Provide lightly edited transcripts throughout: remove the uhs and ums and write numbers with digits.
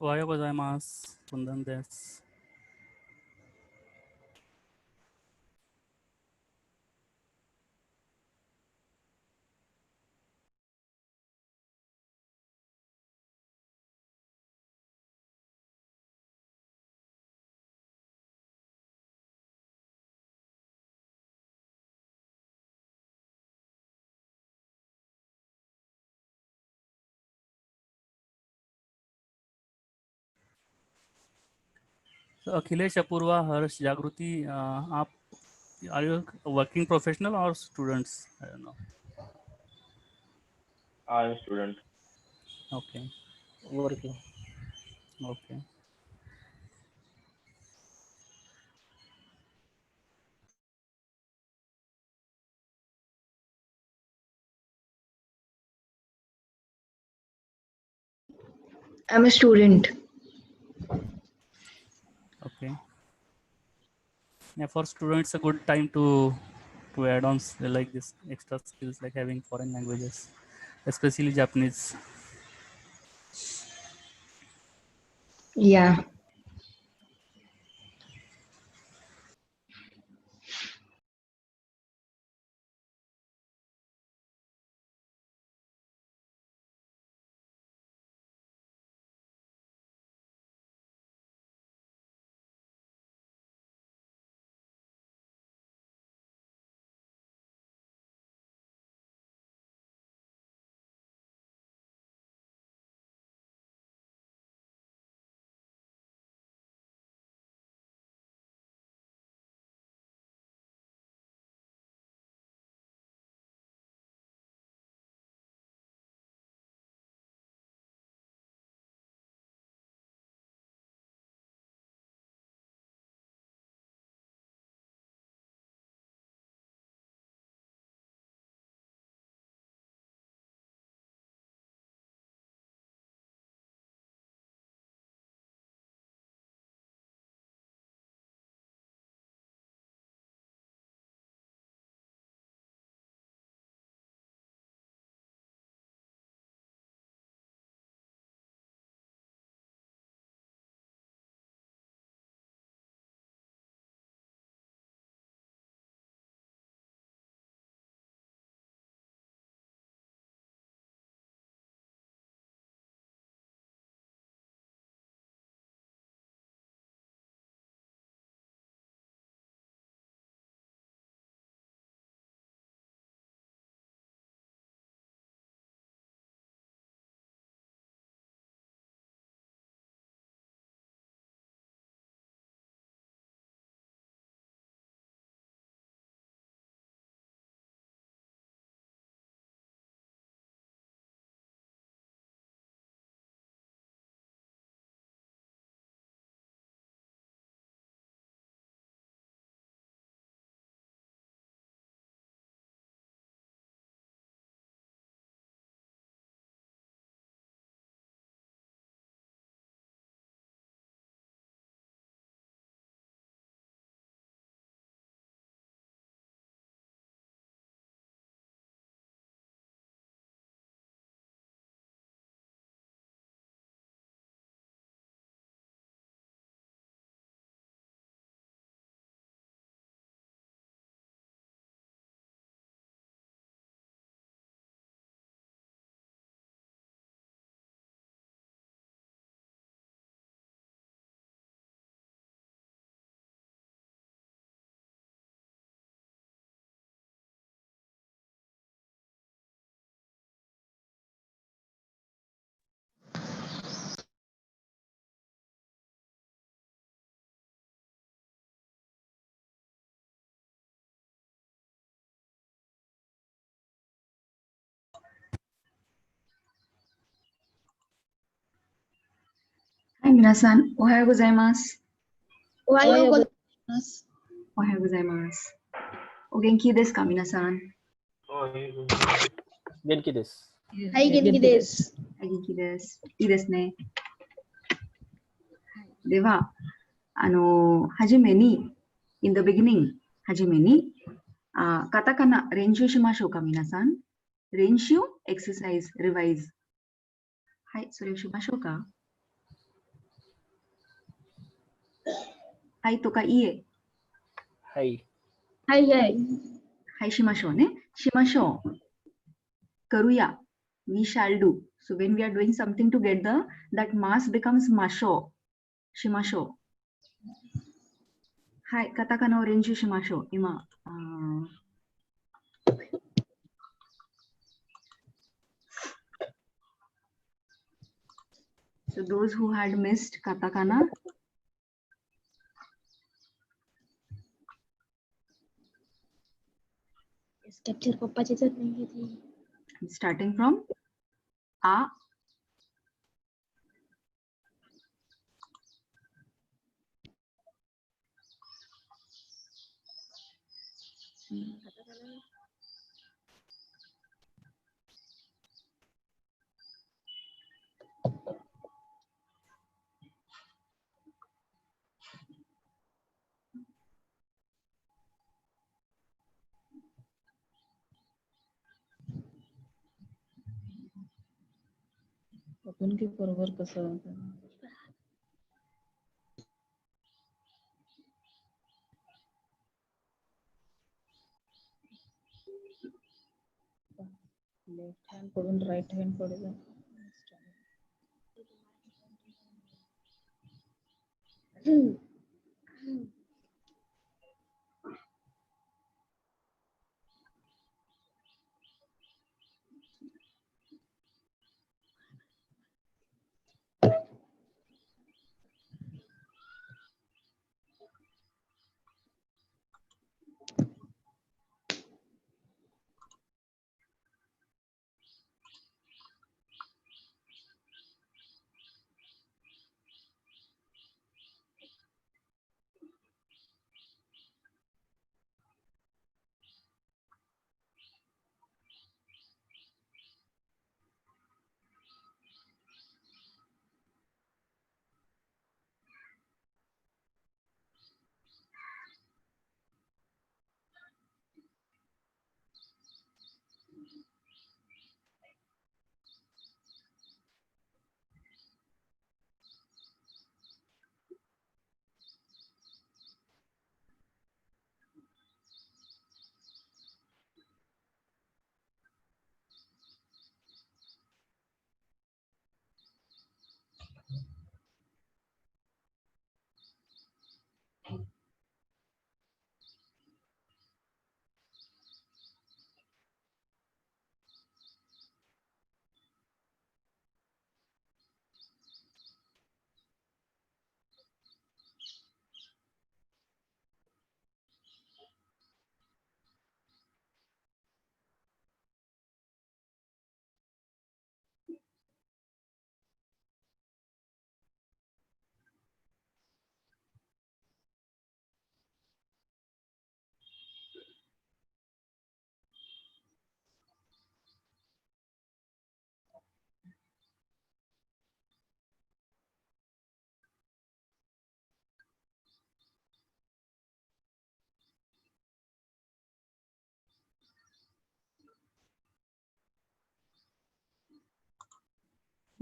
おはようございます。本田です。अखिलेश, अपूर्वा, हर्ष, जागृति, आप are you working professional और students? I don't know. I am a student. Okay. Working. Okay. I'm a student. Okay. Yeah, for students, a good time to add on like this extra skills like having foreign languages, especially Japanese. Yeah. Hi, 皆さん、おはようございます。おはようございます。おはようございます。お元気ですか、皆さん。元気です。はい、元気です。はい、元気です。いいですね。では、はじめに、in the beginning、はじめに、カタカナ練習しましょうか、皆さん。練習、exercise、revise。はい、それをしましょうか。はいとかいえ。はい。はいはい。はいしましょうね。しましょう。करूया. We shall do. So when we are doing something together, that mass becomes masho. Shimasho. はい、カタカナを練習しましょう。今。So those who had missed katakana, capture पप्पाची जर नाही घेतली. starting from a. आपण की बरोबर कसं left hand पडून right hand पडून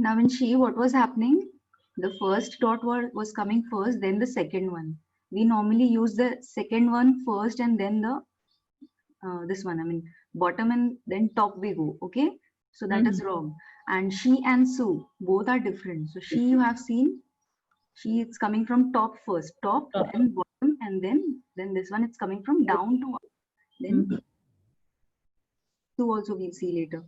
Now in she, what was happening? The first dot was coming first, then the second one. We normally use the second one first and then the this one. I mean bottom and then top we go. Okay, so that is wrong. And she and Sue both are different. So she you have seen, she it's coming from top first, top then bottom, and then this one it's coming from down to up. Then Sue also we'll see later.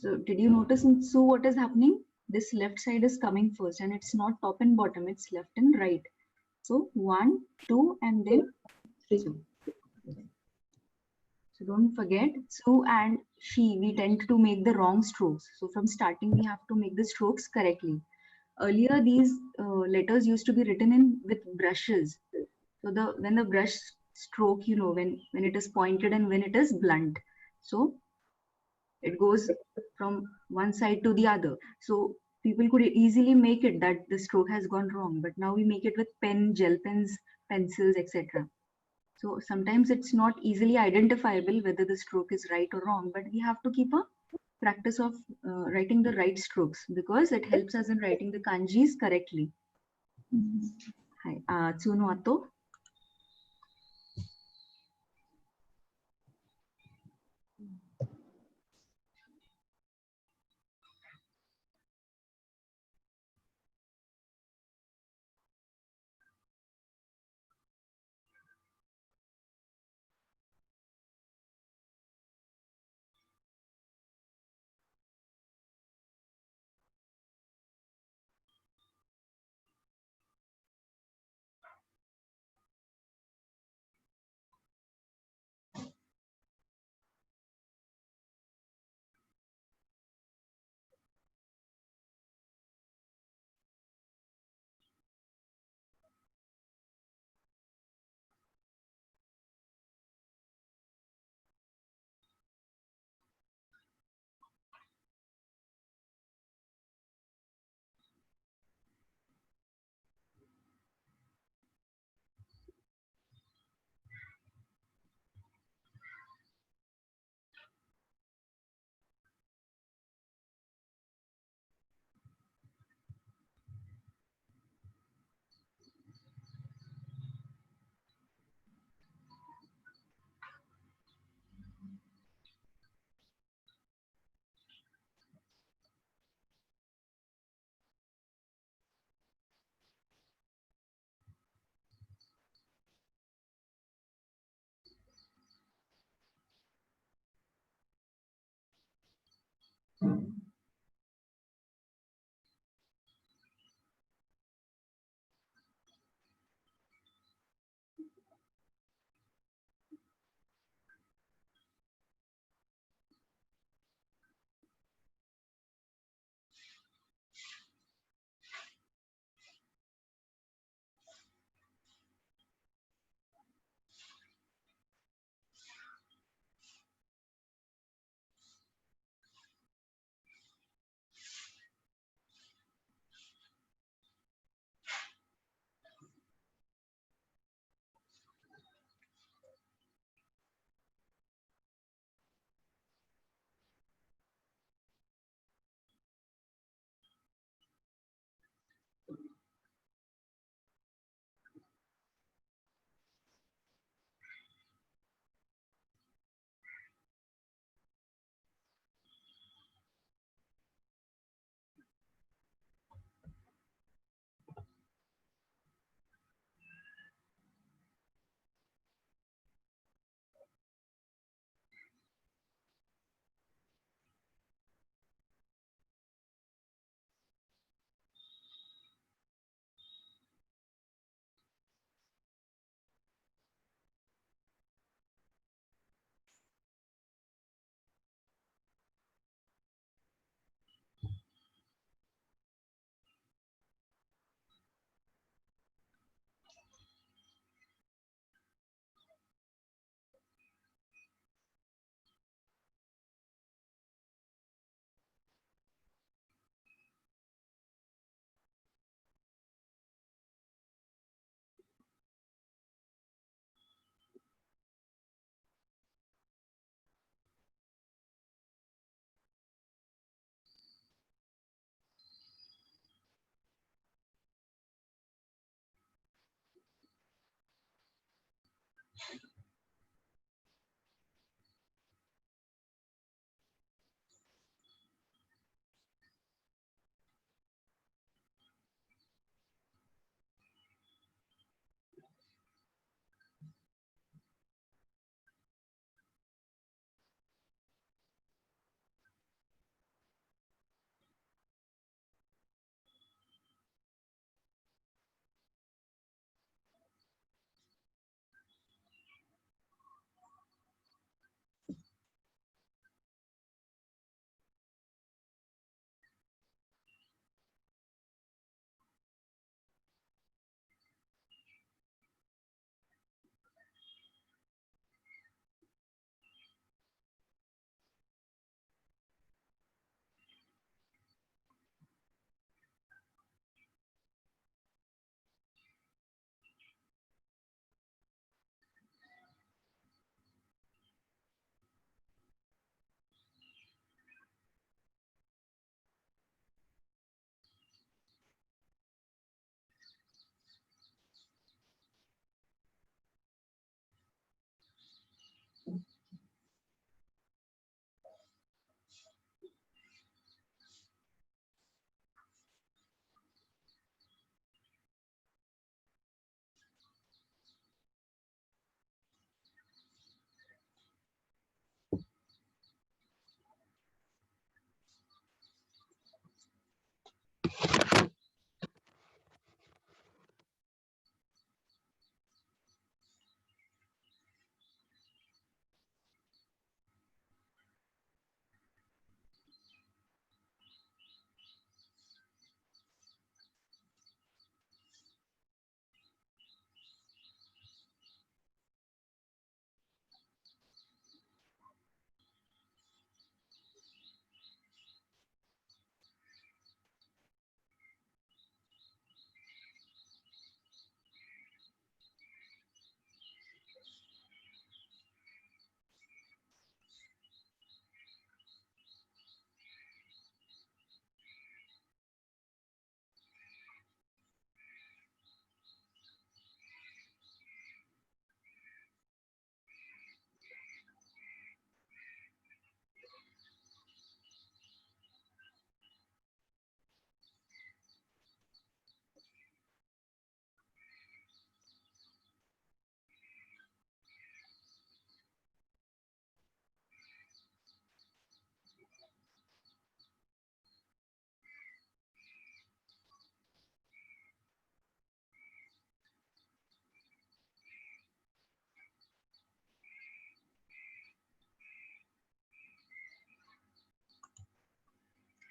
So did you notice in Su what is happening? This left side is coming first, and it's not top and bottom, it's left and right. So 1, 2, and then 2. So don't forget, Su and she, we tend to make the wrong strokes. So from starting, we have to make the strokes correctly. Earlier, these letters used to be written in with brushes. So when the brush stroke, you know, when it is pointed and when it is blunt. So it goes from one side to the other. So people could easily make it that the stroke has gone wrong. But now we make it with pen, gel pens, pencils, etc. So sometimes it's not easily identifiable whether the stroke is right or wrong, but we have to keep a practice of writing the right strokes because it helps us in writing the kanjis correctly. Hi, Tsuno Ato.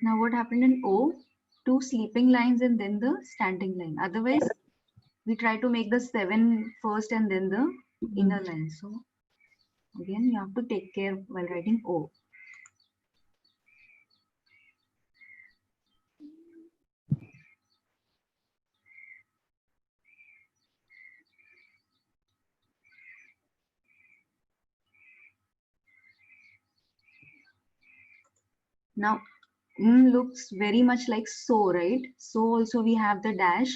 Now what happened in O? 2 sleeping lines and then the standing line. Otherwise, we try to make the 7 first and then the inner line. So again, you have to take care while writing O. Now, looks very much like so, right? So also we have the dash,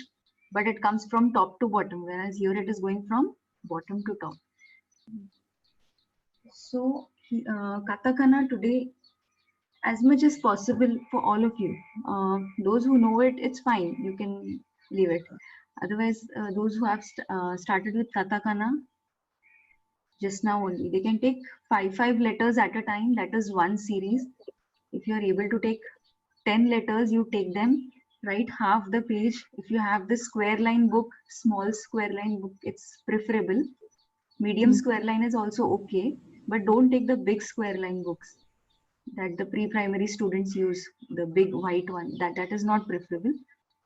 but it comes from top to bottom, whereas here it is going from bottom to top. So, katakana today, as much as possible for all of you. Those who know it, it's fine. You can leave it. Otherwise, those who have started with katakana just now only, they can take five letters at a time. That is one series. If you are able to take 10 letters, you take them, write half the page. If you have the square line book, small square line book, it's preferable. Medium square line is also okay, but don't take the big square line books that the pre-primary students use, the big white one. That is not preferable.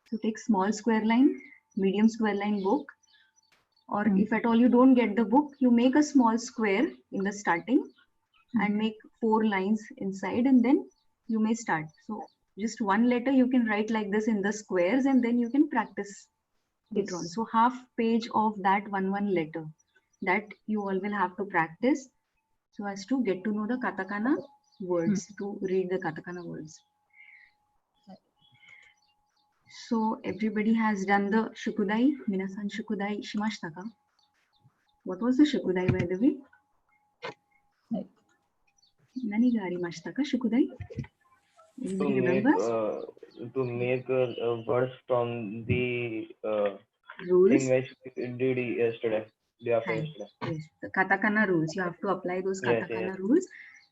So take small square line, medium square line book, or if at all you don't get the book, you make a small square in the starting and make 4 lines inside, and then you may start. So just one letter you can write like this in the squares, and then you can practice later on. So half page of that one letter that you all will have to practice so as to get to know the katakana words, to read the katakana words. So everybody has done the shukudai. Minasan shukudai shimashitaka. What was the shukudai, by the way? Nani ga arimashita shukudai? Anybody remembers? To make words from the Rules. thing which we did yesterday, day after Fine. yesterday. Yes, the katakana rules. You have to apply those Yes, katakana yes. rules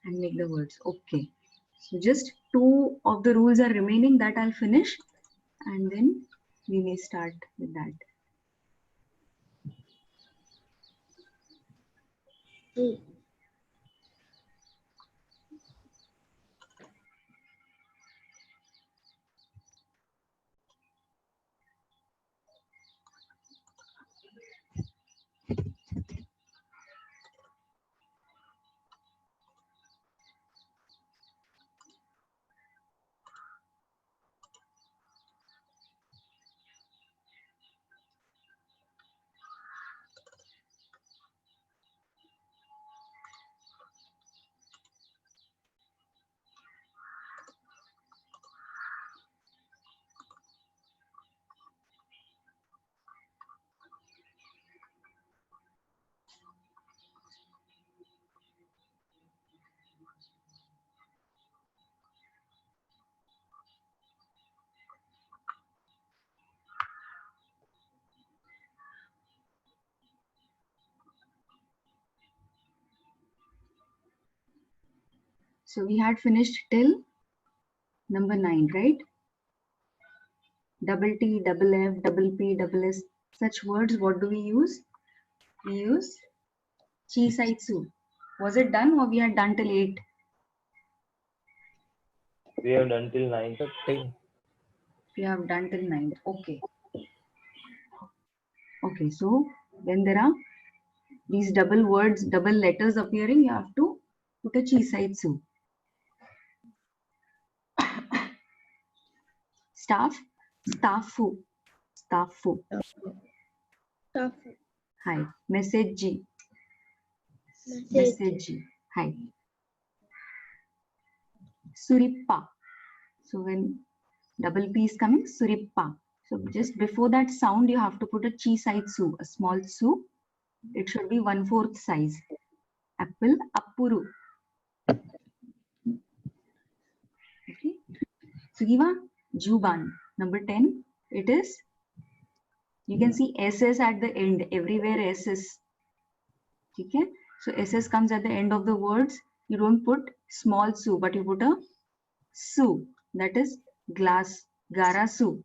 and make the words. Okay. So just 2 of the rules are remaining, that I'll finish, and then we may start with that. So we had finished till number 9, right? Double T, double F, double P, double S. Such words, what do we use? We use chisaitsu. Was it done or we had done till 8? We have done till 9. We have done till 9. Okay. Okay, so when there are these double words, double letters appearing, you have to put a chisaitsu. Staff, staffu, staffu. Hi. Message, message. Hi. Surippa. So when double P is coming, surippa. So just before that sound, you have to put a chisaitsu, a small su. It should be 1/4 size. Apple, appuru. Okay. Sugiva, juban. Number 10, it is, you can see SS at the end, everywhere SS. Okay. So SS comes at the end of the words. You don't put small su, but you put a su. That is glass, garasu.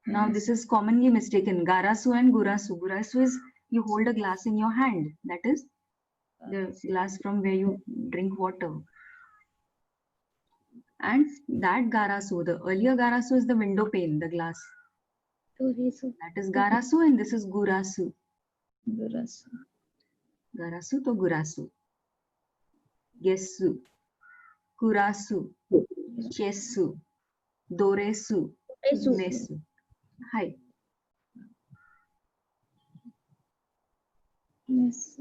Now this is commonly mistaken. Garasu and gurasu. Gurasu is you hold a glass in your hand. That is the glass from where you drink water. And that Garasu, the earlier Garasu is the window pane, the glass. That is Garasu and this is Gurasu. Gurasu. Garasu to Gurasu. Gesu. Kurasu. Chesu. Doresu. Nesu. Hi. Yes.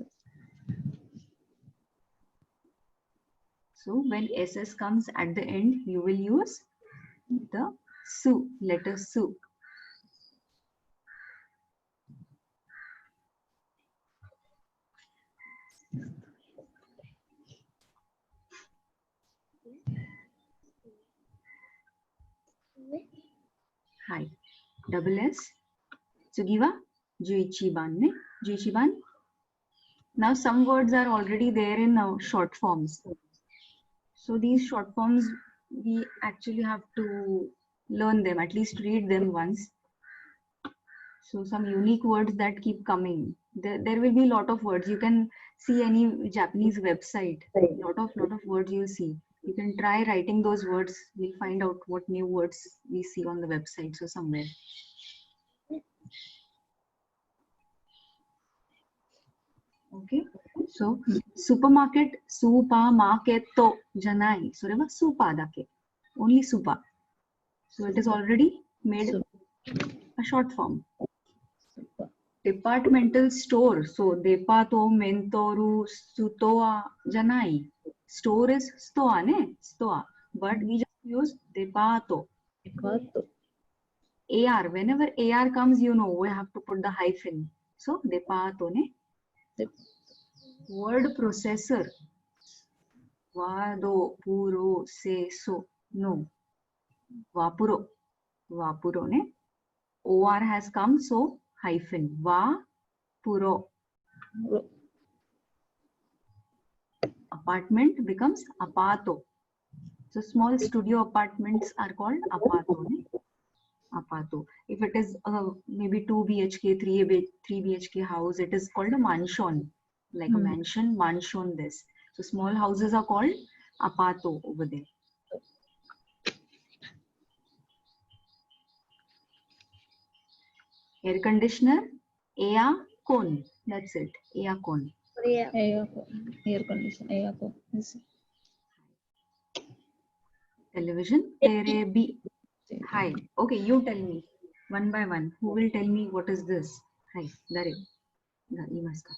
So when SS comes at the end, you will use the su, letter su. Hi. Double S. Tsugiwa. Juichiban ne? Juichiban. Now some words are already there in short forms. So these short forms, we actually have to learn them, at least read them once. So some unique words that keep coming. There will be a lot of words. You can see any Japanese website. Lot of words you'll see. You can try writing those words. We'll find out what new words we see on the website. So somewhere. Okay. So supermarket, supermarketo janai. So remember supa dake. Only supa. So it is already made a short form. Departmental store. So depato, mentoru, sutoa, janai. Store is stoa, ne? Stoa. But we just use depato. Depato. AR. Whenever AR comes, you know, we have to put the hyphen. So depato, ne? Word processor. Vado, puro, se, so. No. Vapuro. Vapuro, ne? OR has come, so hyphen. Va, puro. Apartment becomes apato. So small studio apartments are called apato. Ne? Apato. If it is maybe 2 BHK, 3 BHK house, it is called a mansion. Like a mansion, mansion this. So small houses are called apato over there. Air conditioner, air con. That's it. Air con. Air condition. Aircon. Yes. Television, terebi. Hi. Okay, you tell me one by one. Who will tell me what is this? Hi. Dare. Imaska.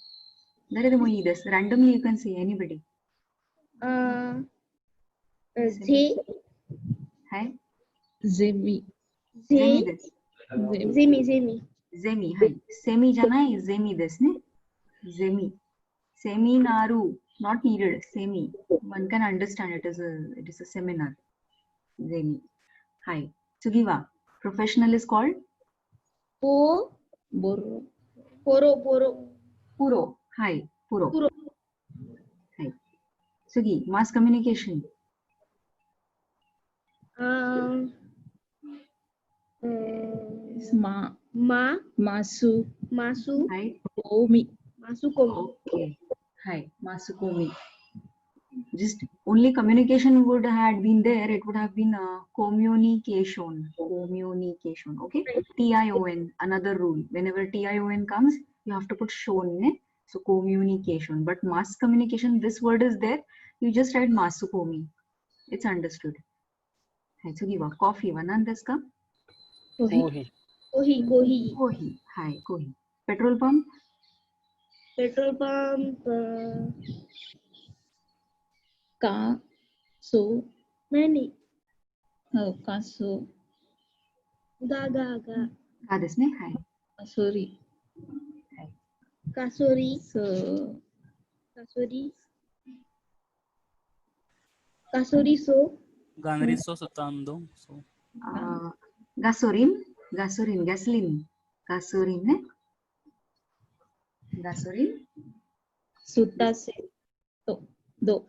Dare mo this. Randomly you can say anybody. Hi. Zemi. Zemi this. Zemi. Zemi. Hi. Semi jana is zemi this ne. Zemi. Seminaru. Not needed. Semi. One can understand it is a seminar. Zemi. Hi. Sugiva. Professional is called Poro. Puro. Hi. Puro. Hi. Sugi. Mass communication. Masu. Hi. Komi. Okay. Hi. Masukomi. Just only communication would have been there. It would have been communication. Communication. Okay. TION. Another rule. Whenever TION comes, you have to put shon. Ne? So communication. But mass communication, this word is there. You just write masukomi. It's understood. Hi. So give a coffee. Vanandaska. Kohi. Kohi. Hi. Kohi. Petrol pump. Petrol pump. Kaso. Many. Kaso. Ga. This ne. Hi. Kasuri. Hi. Kasuri. So. Ganriso sutando. So Gasoline. Gasoline. Gasoline. Gasoline. Sutase. Do.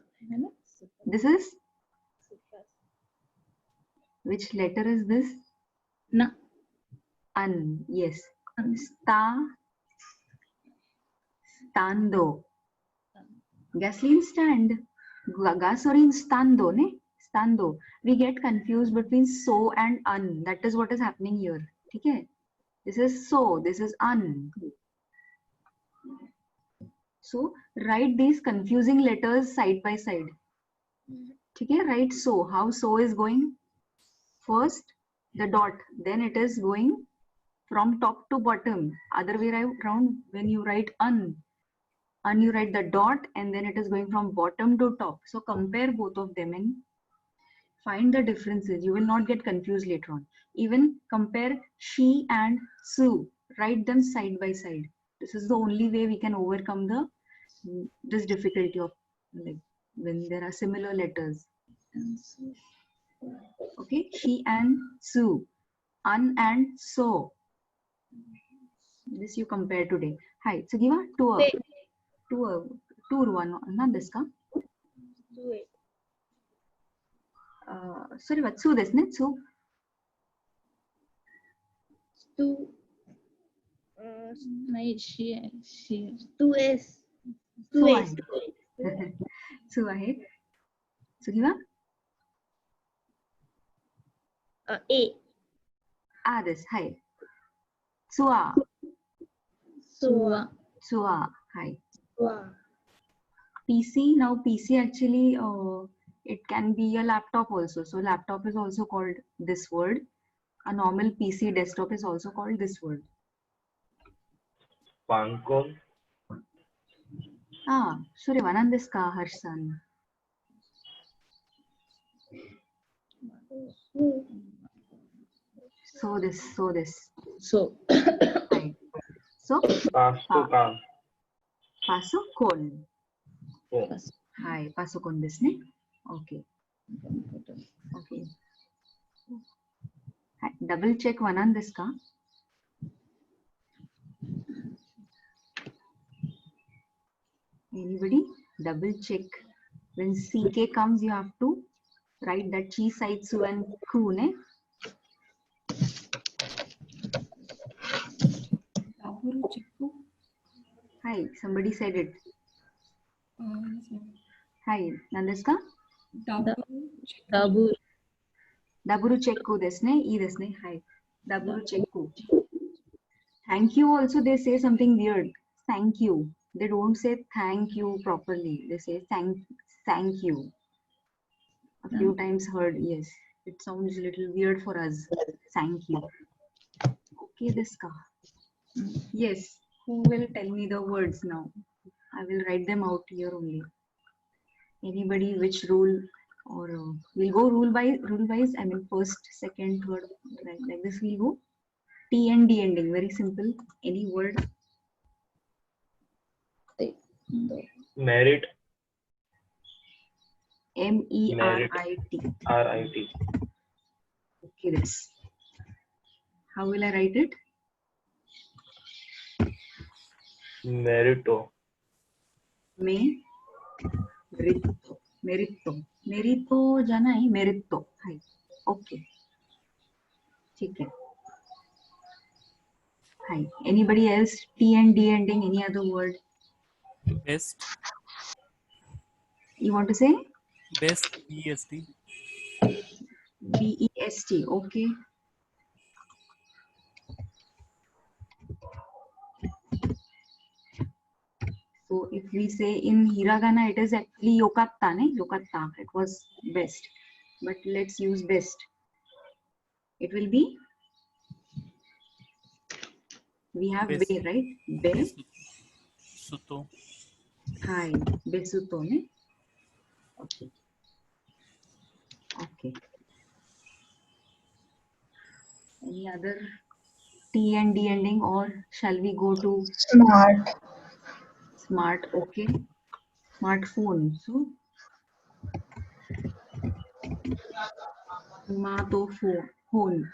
This is which letter is this? Na. An. Yes. Stando. Gasoline stand. Gasoline stando ne. Stando. We get confused between so and un. That is what is happening here. Okay? This is so, this is un. So write these confusing letters side by side. Okay? Write so. How so is going? First the dot, then it is going from top to bottom. Other way around, when you write un, you write the dot and then it is going from bottom to top. So compare both of them and find the differences. You will not get confused later on. Even compare she and Sue. Write them side by side. This is the only way we can overcome this difficulty of like when there are similar letters. Okay, she and Sue, un and so. This you compare today. Hi, Sugiva, tour one. Not this ka? Sorry, what? Sue this, ne? Sue. नहीं she Two S. Sue आहे. Sue आहे. Sugiva? A. This. Hi. Sua. Sua Sua. Hi. Wow. PC. Now PC actually it can be a laptop also. So laptop is also called this word. A normal PC desktop is also called this word. Pancom. Sorry, Vanandiska Harsan. So this. so Hi. So Pasukam. Pasukon. Oh. Hi, Pasukon this ne? Okay. Okay. Hi. Double check Vanandiska. Anybody? Double check. When CK comes, you have to write that chi side su and ku ne? Hi, somebody said it. Hi, Nandiska? Dabur Daburu chekku desne, e desne. Hi, Daburu chekku. Thank you also, they say something weird. Thank you. They don't say thank you properly. They say thank you. A few times heard, yes. It sounds a little weird for us. Thank you. Okay, Diska. Yes. Who will tell me the words now? I will write them out here only. Anybody, which rule, or we'll go rule wise. I mean, first, second, third, like this we'll go. T and D ending, very simple. Any word? Merit. MERIT. RIT. Okay, this. How will I write it? Merito. Merito jana hai, merito. Hi. Okay. ठीक है. Hi. Anybody else? T and D ending. Any other word? Best. You want to say? Best. BEST. BEST. Okay. So if we say in hiragana, it is actually yokatta, ne? Yokatta. It was best. But let's use best. It will be. We have Best. be, right? Be. Suto. Hi. Besuto, ne? Okay. Okay. Any other T and D ending, or shall we go to Smart. smart? Okay. Smartphone. So phone.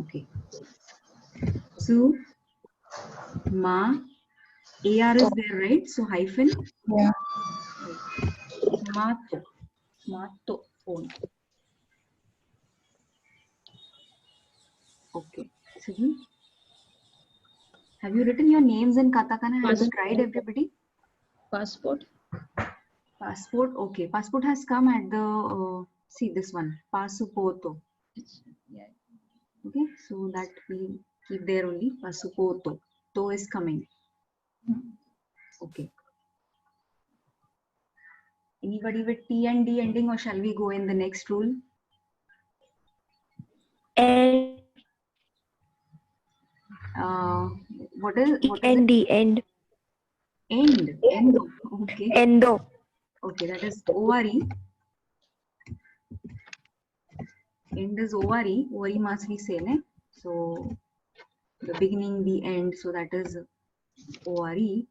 Okay. So ma AR is there, right? So hyphen. Yeah. Smarto phone. Okay. So have you written your names in katakana? Have you tried, everybody? passport Passport. Okay, passport has come at the see this one, Pasupoto. Yeah. Okay, so that we keep there only. Pasupoto. To is coming. Okay. Anybody with T and D ending, or shall we go in the next rule? N What is it? N D end. End. End. Okay. Endo. Okay, that is ORE. End is ORE. ORE must be say, ne? So the beginning, the end. So that is ORE.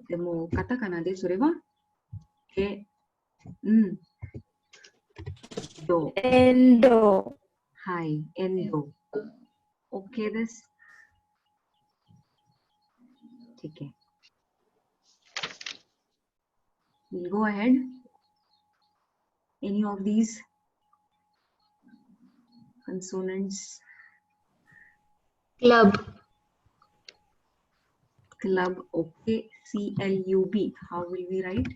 Demo katakana de sureva. E. Do. Endo. Hi. Endo. Okay, this. Okay. We'll go ahead. Any of these consonants? Club. Club. Okay. CLUB. How will we write?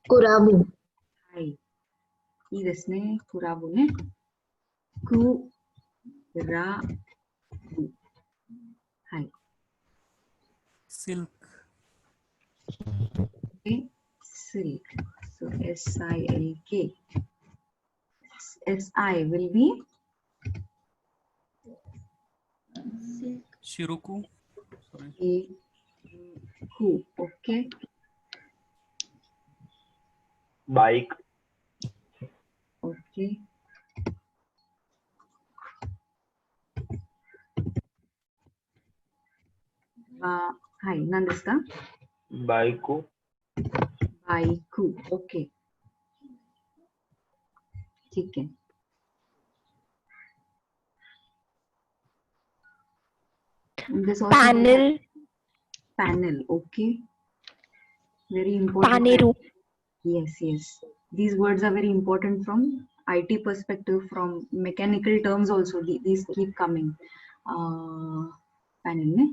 Kurabu. Hi. ಈ ರಸ್ನೆ ಕುರಾಬುನೆ ಕು ರಾ ಬು. Hi. Silk. Okay. Silk. So SILK. SI will be Shiruku. Sorry. A ku. Okay. Bike. Okay. Hi. Nandista. Baiku. Baiku. Okay. ठीक है. This also Panel. Panel. Okay. Very important. Paneru. Yes, yes. These words are very important from IT perspective, from mechanical terms also. These keep coming. Panel, ne?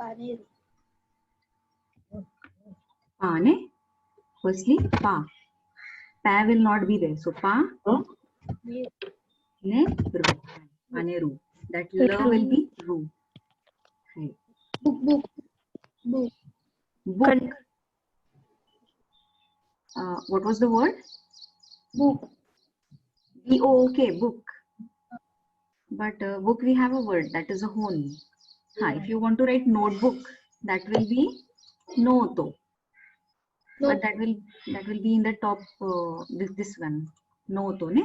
Paneru. Pa, ne? Firstly, pa. Pa will not be there. So pa, ne, ru. Paneru. That la will be ru. Hai. Book, book, book. Book. What was the word? Book. Okay, book. But book we have a word that is a hone. If you want to write notebook, that will be noto. But that will be in the top this one. Noto, ne?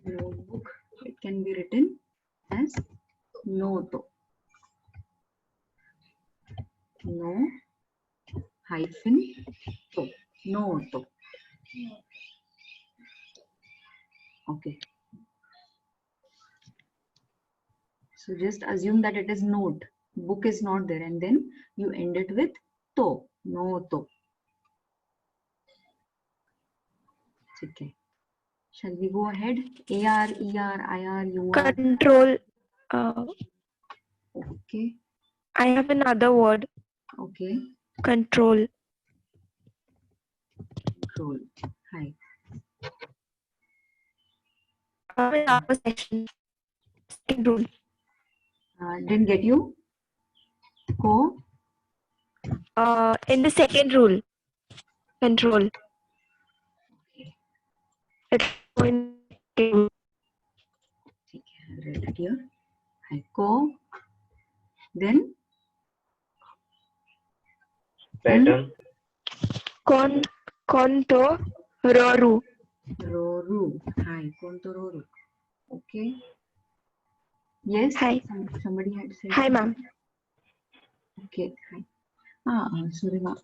Notebook. It can be written as noto. No hyphen to. Noto. Okay. So just assume that it is note. Book is not there, and then you end it with to. Noto. Okay. Shall we go ahead? AR, ER, IR, UR. Control. Okay. I have another word. Okay. Control. Control. Hi. Another section. Second rule. Didn't get you. Go. In the second rule. Control. It's going to Write it here. Hi. Go. Then Pattern. Konto Roru. Roru. Hi. Kontororu. Okay. Yes. Hi. Somebody had said. Hi, ma'am. Okay. Hi. Sorry, ma.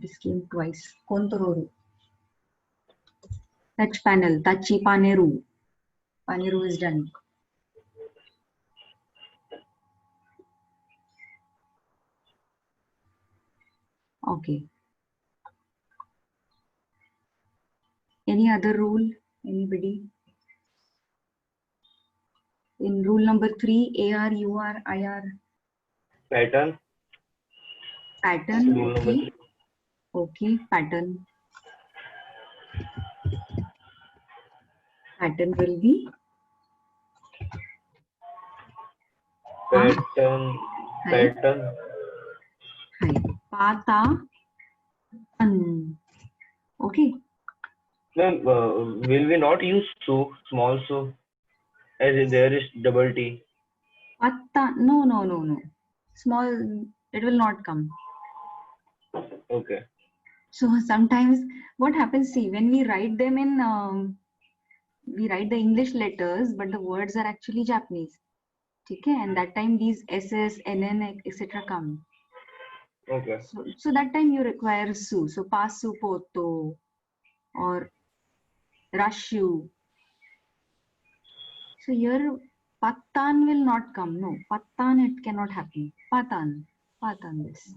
This came twice. Kontororu. Touch panel. Tachi paneru. Paneru is done. Okay. Any other rule? Anybody? in rule number 3, AR, UR, IR, Pattern. pattern. Rule number Okay. 3. Okay, pattern. Pattern will be Pattern. Hi. Pattern. Hi. Pata. Okay. Ma'am, will we not use so, small so, as there is double T? Patta. No. Small, it will not come. Okay. So sometimes what happens, see, when we write them in, we write the English letters, but the words are actually Japanese. Okay, and that time these SS, NN, etc. come. Okay. So that time you require su. So pasu poto or rashu. So here patan will not come. No, patan it cannot happen. Patan this.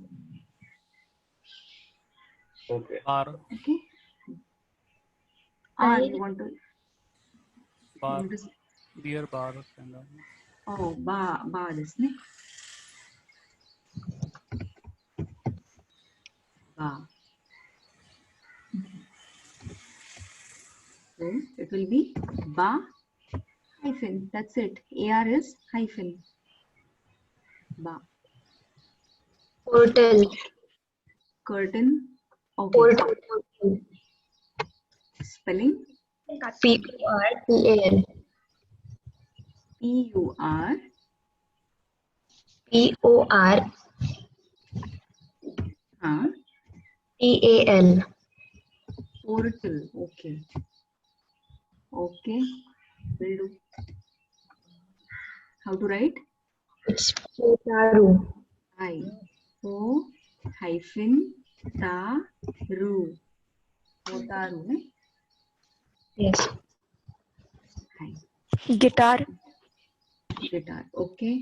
Okay. Bar, Okay. You want to bar, beer bar kind of. oh ba this ne? Ba. So it will be ba hyphen. That's it. AR is hyphen. Ba. Portal. Curtain. Okay. Portal. Spelling P-O-R-T-A-L. PUR. P-O-R-T-A-L. Portal. Okay. Okay. Will do. How to write? It's Potaru. I. O hyphen ta ru. Potaru. Ne? Yes. Hi. Guitar. Guitar. Okay.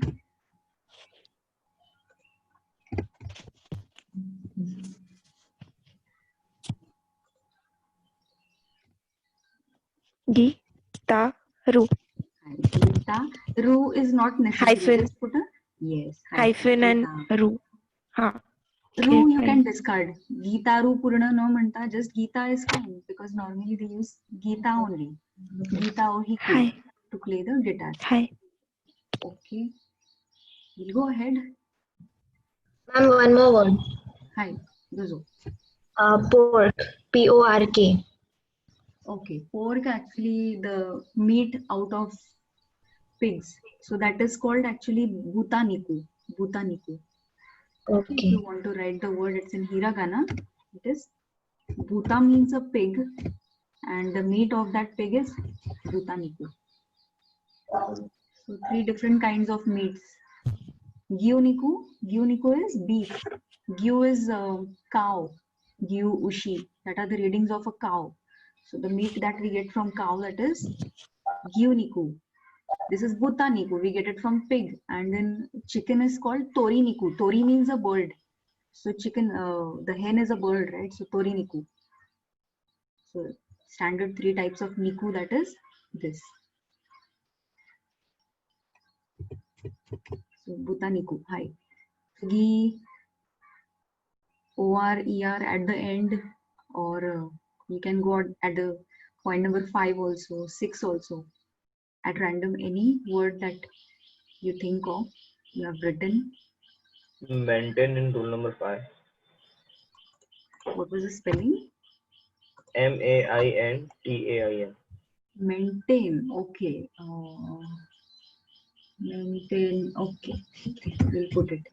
Gitaru. Gita. Ru is not necessary. Hyphen. Just put a yes. Hyphen and ru. Ha. Ru you can discard. Gita ru purna no manta. Just Gita is fine because normally they use Gita only. Gita or hiku Hi. to play the guitar. Hi. Okay. We'll go ahead. Ma'am, one more word. Hi. Dozo. Pork. P-O-R-K. Okay. Pork actually the meat out of pigs. So that is called actually butaniku. Butaniku. If Okay. you want to write the word, it's in hiragana. It is buta means a pig, and the meat of that pig is butaniku. So 3 different kinds of meats. Gyuniku is beef. Gyu is cow. Gyu, ushi. That are the readings of a cow. So the meat that we get from cow, that is gyuniku. This is butaniku. We get it from pig. And then chicken is called toriniku. Tori means a bird. So chicken, the hen is a bird, right? So toriniku. So standard 3 types of niku, that is this. So butaniku. Hi. Gi, OR, ER at the end, or you can go at the point number 5 also, 6 also. At random, any word that you think of, you have written. Maintain in rule number 5. What was the spelling? M-A-I-N-T-A-I-N. Maintain. Okay. Maintain. Okay. We'll put it.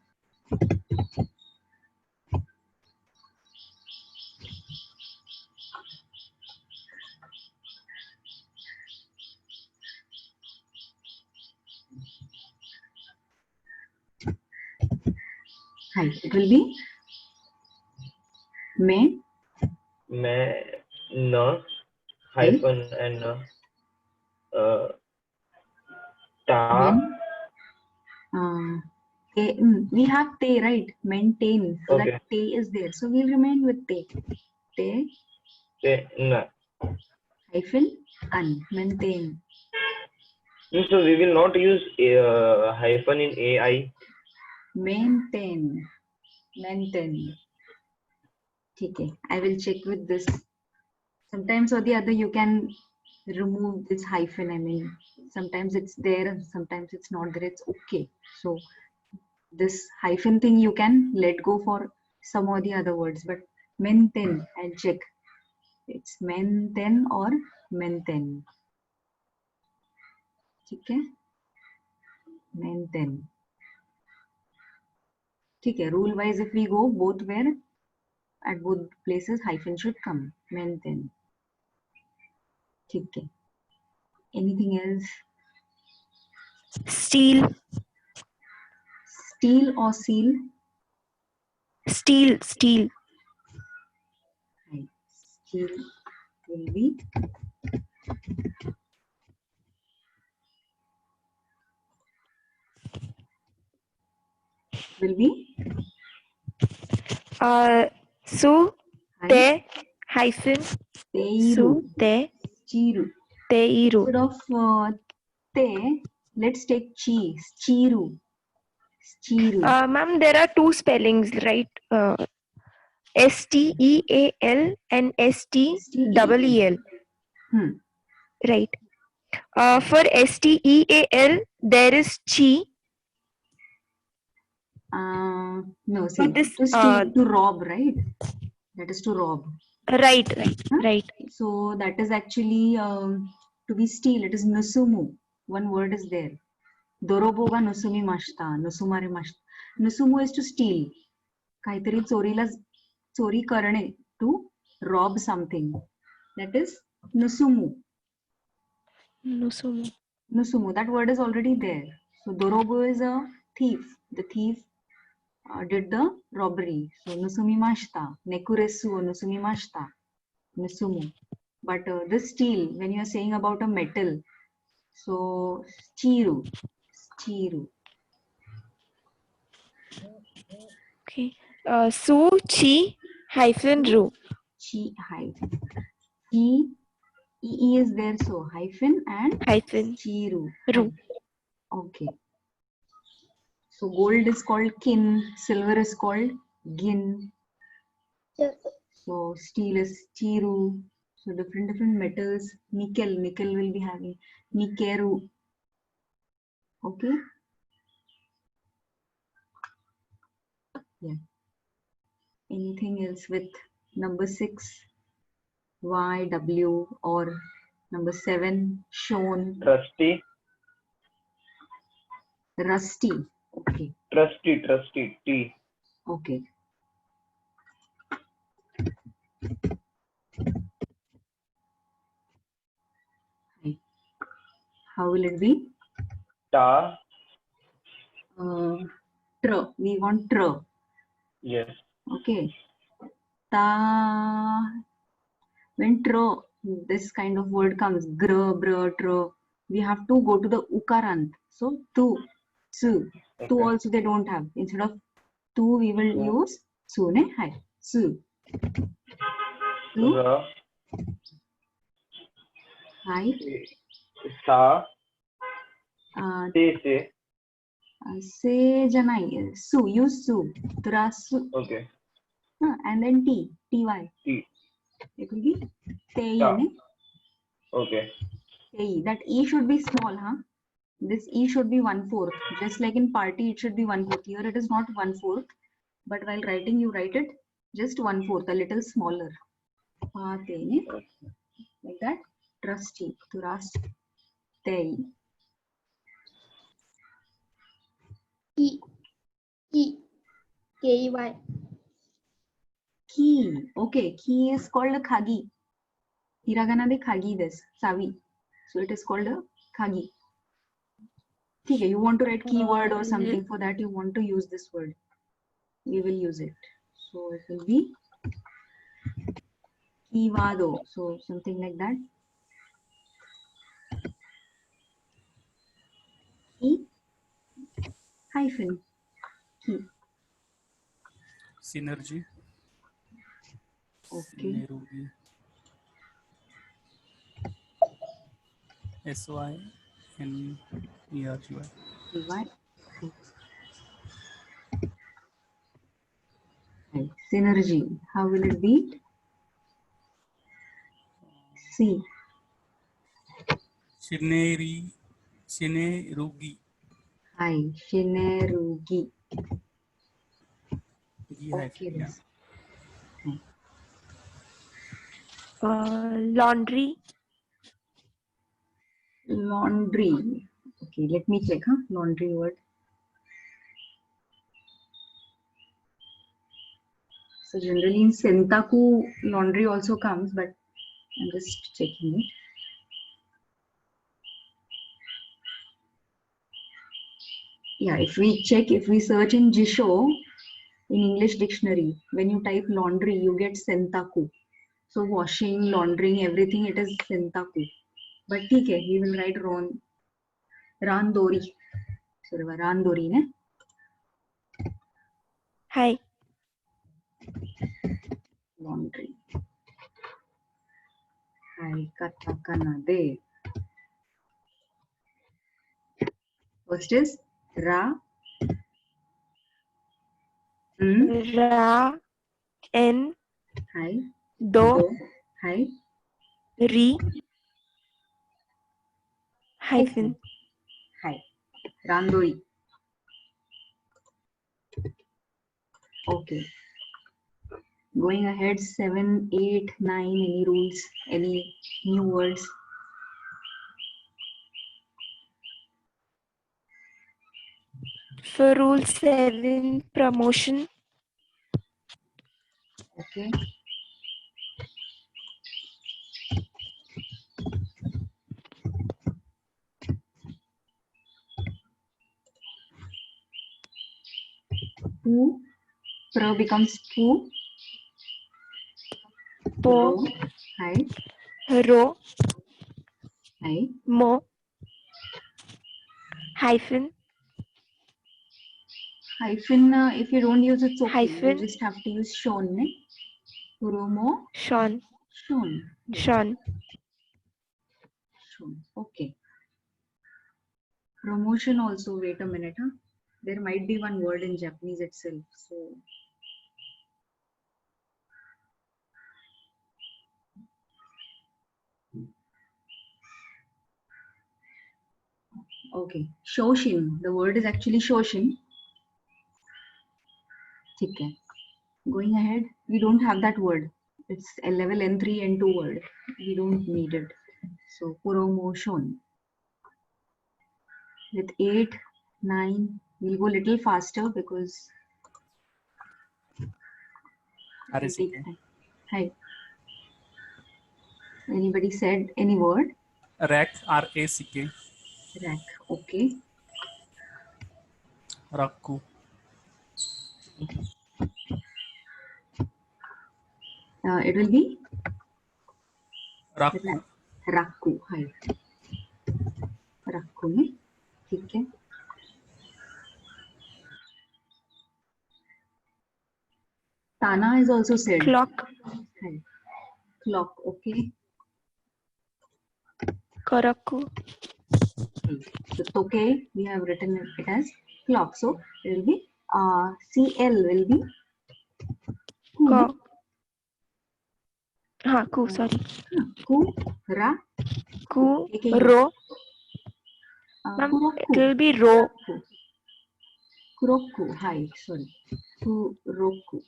Hi. It will be may. Na hyphen and ta. We have te, right? Maintain. So Okay. that te is there. So we'll remain with te. Te Na. hyphen an. Maintain. So we will not use hyphen in AI. Maintain. Okay, I will check with this. Sometimes or the other you can remove this hyphen. I mean, sometimes it's there and sometimes it's not there. It's okay. So this hyphen thing you can let go for some or the other words, but maintain, I'll check. It's maintain or maintain. Okay, maintain. Okay, rule wise if we go both where at both places hyphen should come. Maintain. Okay. Anything else? Steal. Steel or seal? Steal. Steal. Right. Steel will be Su. Te. Hyphen. Su. Teiru. Te. Chiru. Teiru. Instead of te, let's take chi. Chiru. Chiru. Ma'am, there are two spellings, right? STEAL and STEEL. Hmm. Right. For STEAL, there is chi. No, So see, this, to steal, to rob, right? That is to rob. right. Huh? Right. So that is actually to be steal. It is nusumu. One word is there. Dorobo ga nusumi mashta. Nusumare mashta. Nusumu is to steal. काहीतरी चोरी करणे, to rob something. That is nusumu. Nusumu. Nusumu. That word is already there. So Dorobo is a thief. The thief did the robbery. So nusumimashita, nekuresu or nusumimashita, nusumu. But this steel, when you are saying about a metal, so chiru. Okay. Su, chi, hyphen, ru. Chi hyphen. Chi, E is there, so hyphen and Hyphen. chiru. Ru. Okay. So gold is called kin, silver is called gin. So steel is chiru. So different metals. Nickel will be having nikeru. Okay. Yeah. Anything else with number 6, Y, W, or number 7, shown, Trusty. rusty. Okay. Trusty. T. Okay. Right. How will it be? Ta. Tr. We want tr. Yes. Okay. Ta. When tr, this kind of word comes, gr, br, tr, we have to go to the ukarant. So tu, su. Okay. Tu also they don't have. Instead of tu, we will use su. Ne? Hi. Su. Su. Ra. Hi. Sa. Se. Se janai. Su. Use su. Tura su. Okay. And then t. Ty. T. It will be tei. Ta. Ne? Okay. Tei. That e should be small, huh? This e should be 1/4. Just like in party, it should be 1/4. Here it is not 1/4. But while writing, you write it just 1/4, a little smaller. Like that. Trusty. Trust. Tei. Key. Key. Okay. Key is called a khagi. Hiragana de khagi this. Savi. So it is called a khagi. Okay. You want to write keyword or something, for that you want to use this word. We will use it. So it will be Kivado. So something like that. Key hyphen key. Synergy. Okay. Synergy. SY Energy. Right. Right. Synergy. How will it be? C. Shinerugi. Hi. Shinerugi. Gi Okay. hyphen, yeah. Laundry. Laundry. Okay, let me check. Laundry word. So generally in Sentaku, laundry also comes, but I'm just checking it. Yeah, if we search in Jisho, in English dictionary, when you type laundry, you get Sentaku. So washing, laundering, everything, it is Sentaku. But okay, we will write Randori. Sorry, Randori, ne? Hi. Laundry. Hai katakana de. First is Ra. Ra. N. Hai. Do. Hai. Re. Hyphen. Hai. Randori. Okay. Going ahead, 7, 8, 9, any rules, any new words? For rule 7, promotion. Okay. Pu. Pra becomes pu. Po. Ro. Hai. Ro. Hai. Mo. Hyphen. Hyphen, if you don't use it, it's okay. Hyphen. You just have to use shon. Ne? Puromo. Sean. Shon. Yes. Sean. Shon. Okay. Promotion also, wait a minute. There might be one word in Japanese itself. So okay. Shoshin. The word is actually Shoshin. Okay. Going ahead, we don't have that word. It's a level N3, N2 word. We don't need it. So promotion. With 8, 9, we'll go a little faster because it'll take RACK. time. Hi. Anybody said any word? Rack. RACK. Rack. Okay. Raku. It will be Raku. Rakku. Hi. Rakku में ठीक है. Tana is also said. Clock. Hi. Clock. Okay. Karaku. So toke we have written it as clock. So it will be CL will be Ko. Ku, sorry. ku ra Ku. okay, Ro. Ma'am, kuroku. it will be ro. Kuroku. Hi. Sorry. Kuroku.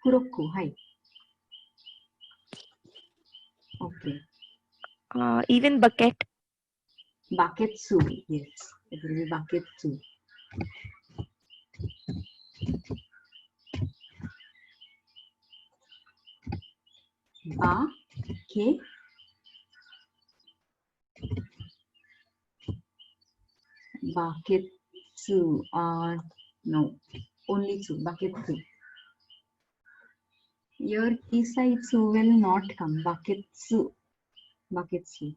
Kuroku. Hi. Okay. Even bucket. Baketsu. Yes. It will be baketsu. Ba. Ke. Baketsu. No. Only tsu. Baketsu. Your Isaitsu will not come. Baketsu. Baketsu.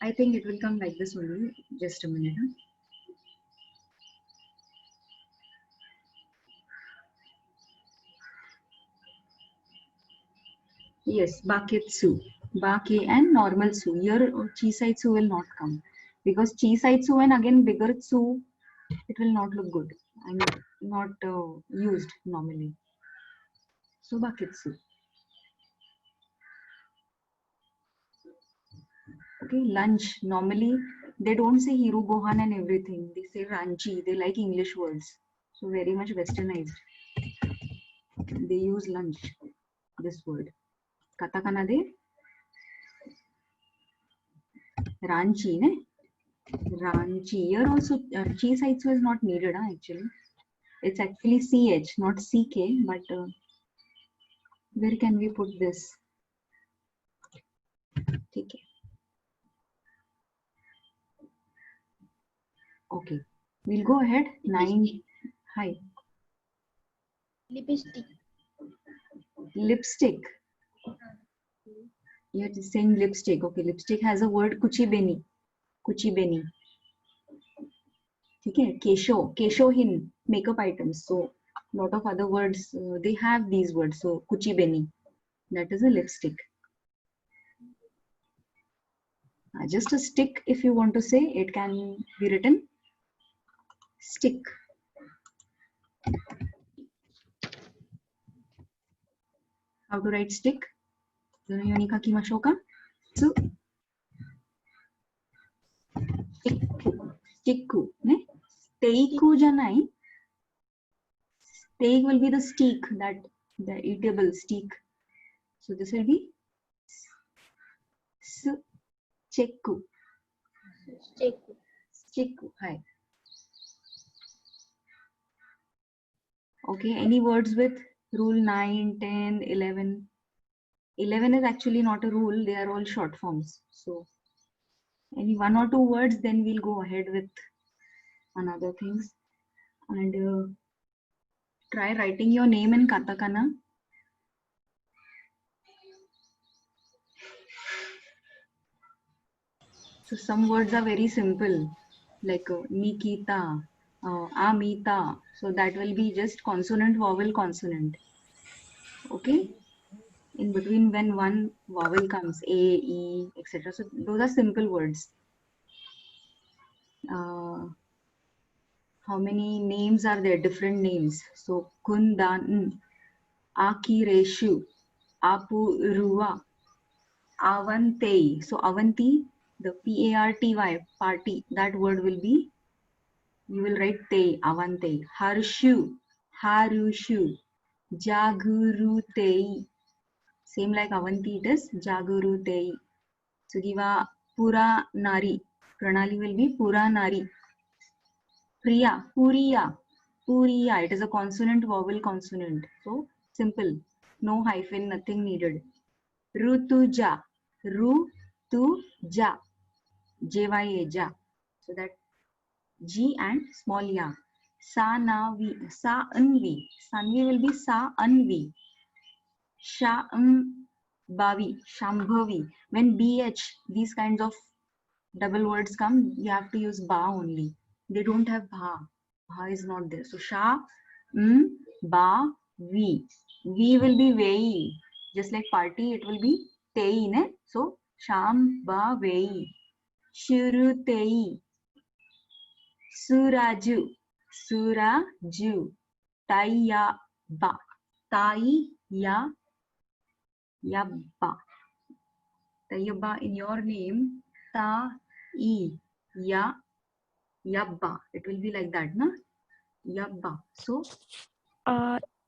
I think it will come like this only. Just a minute. Yes, Baketsu. Ba, K, and normal su. Here, Chisaitsu will not come because Chisaitsu and again bigger tsu, it will not look good. I mean, not used normally. So, Bakitsu. Okay, lunch. Normally, they don't say Hiru Gohan and everything. They say Ranchi. They like English words. So, very much westernized. They use lunch, this word. Katakana de Ranchi, ne? Ranchi. Here also, Chisaitsu is not needed, actually. It's actually CH, not CK, but where can we put this? Okay. Okay. We'll go ahead. 9. Hi. Lipstick. Lipstick. You're just saying lipstick. Okay. Lipstick has a word kuchibeni. Kuchibeni. Okay. Kesho. Keshohin. Makeup items. So, lot of other words, they have these words. So, kuchibeni. That is a lipstick. Just a stick, if you want to say, it can be written stick. How to write stick? Yonika Kimashoka. So, sticku. Ne? Steiku janai. Steak will be the steak, that the eatable steak. So this will be chekku. Chekku. Hi. Okay, any words with rule 9, 10, 11? 11 is actually not a rule, they are all short forms. So any 1 or 2 words, then we'll go ahead with another things. And try writing your name in katakana. So some words are very simple, like Nikita, Amita. So that will be just consonant, vowel, consonant. Okay. In between when one vowel comes, A, E, etc. So those are simple words. How many names are there? Different names. So Kundan, Akireshu, Apuruva, Avante. So Avanti, the P-A-R-T-Y, party, that word will be, you will write Te, Avante. Harshu, Harushu, Jagurutei. Same like Avanti, it is Jagurutei. So Giva Pura Nari. Pranali will be Pura Nari. Priya, Puriya, Puriya. It is a consonant, vowel, consonant. So simple. No hyphen, nothing needed. Rutuja, Rutuja, J-Y-A, Ja. So that G and small ya. Sa-na-vi, Sa-an-vi. Sanvi will be Sa-an-vi. Sha-bavi, Shambhavi. When BH, these kinds of double words come, you have to use ba only. They don't have bha. Bha is not there. So sha, ba, vi. Vi will be vei. Just like party, it will be tei. Ne? So sham, ba, vei. Shurutei. Suraju. Suraju. Taiya, ba. Taiya, yabba. Tayyaba in your name. Ta, I, ya, yabba. It will be like that, na? Yabba. So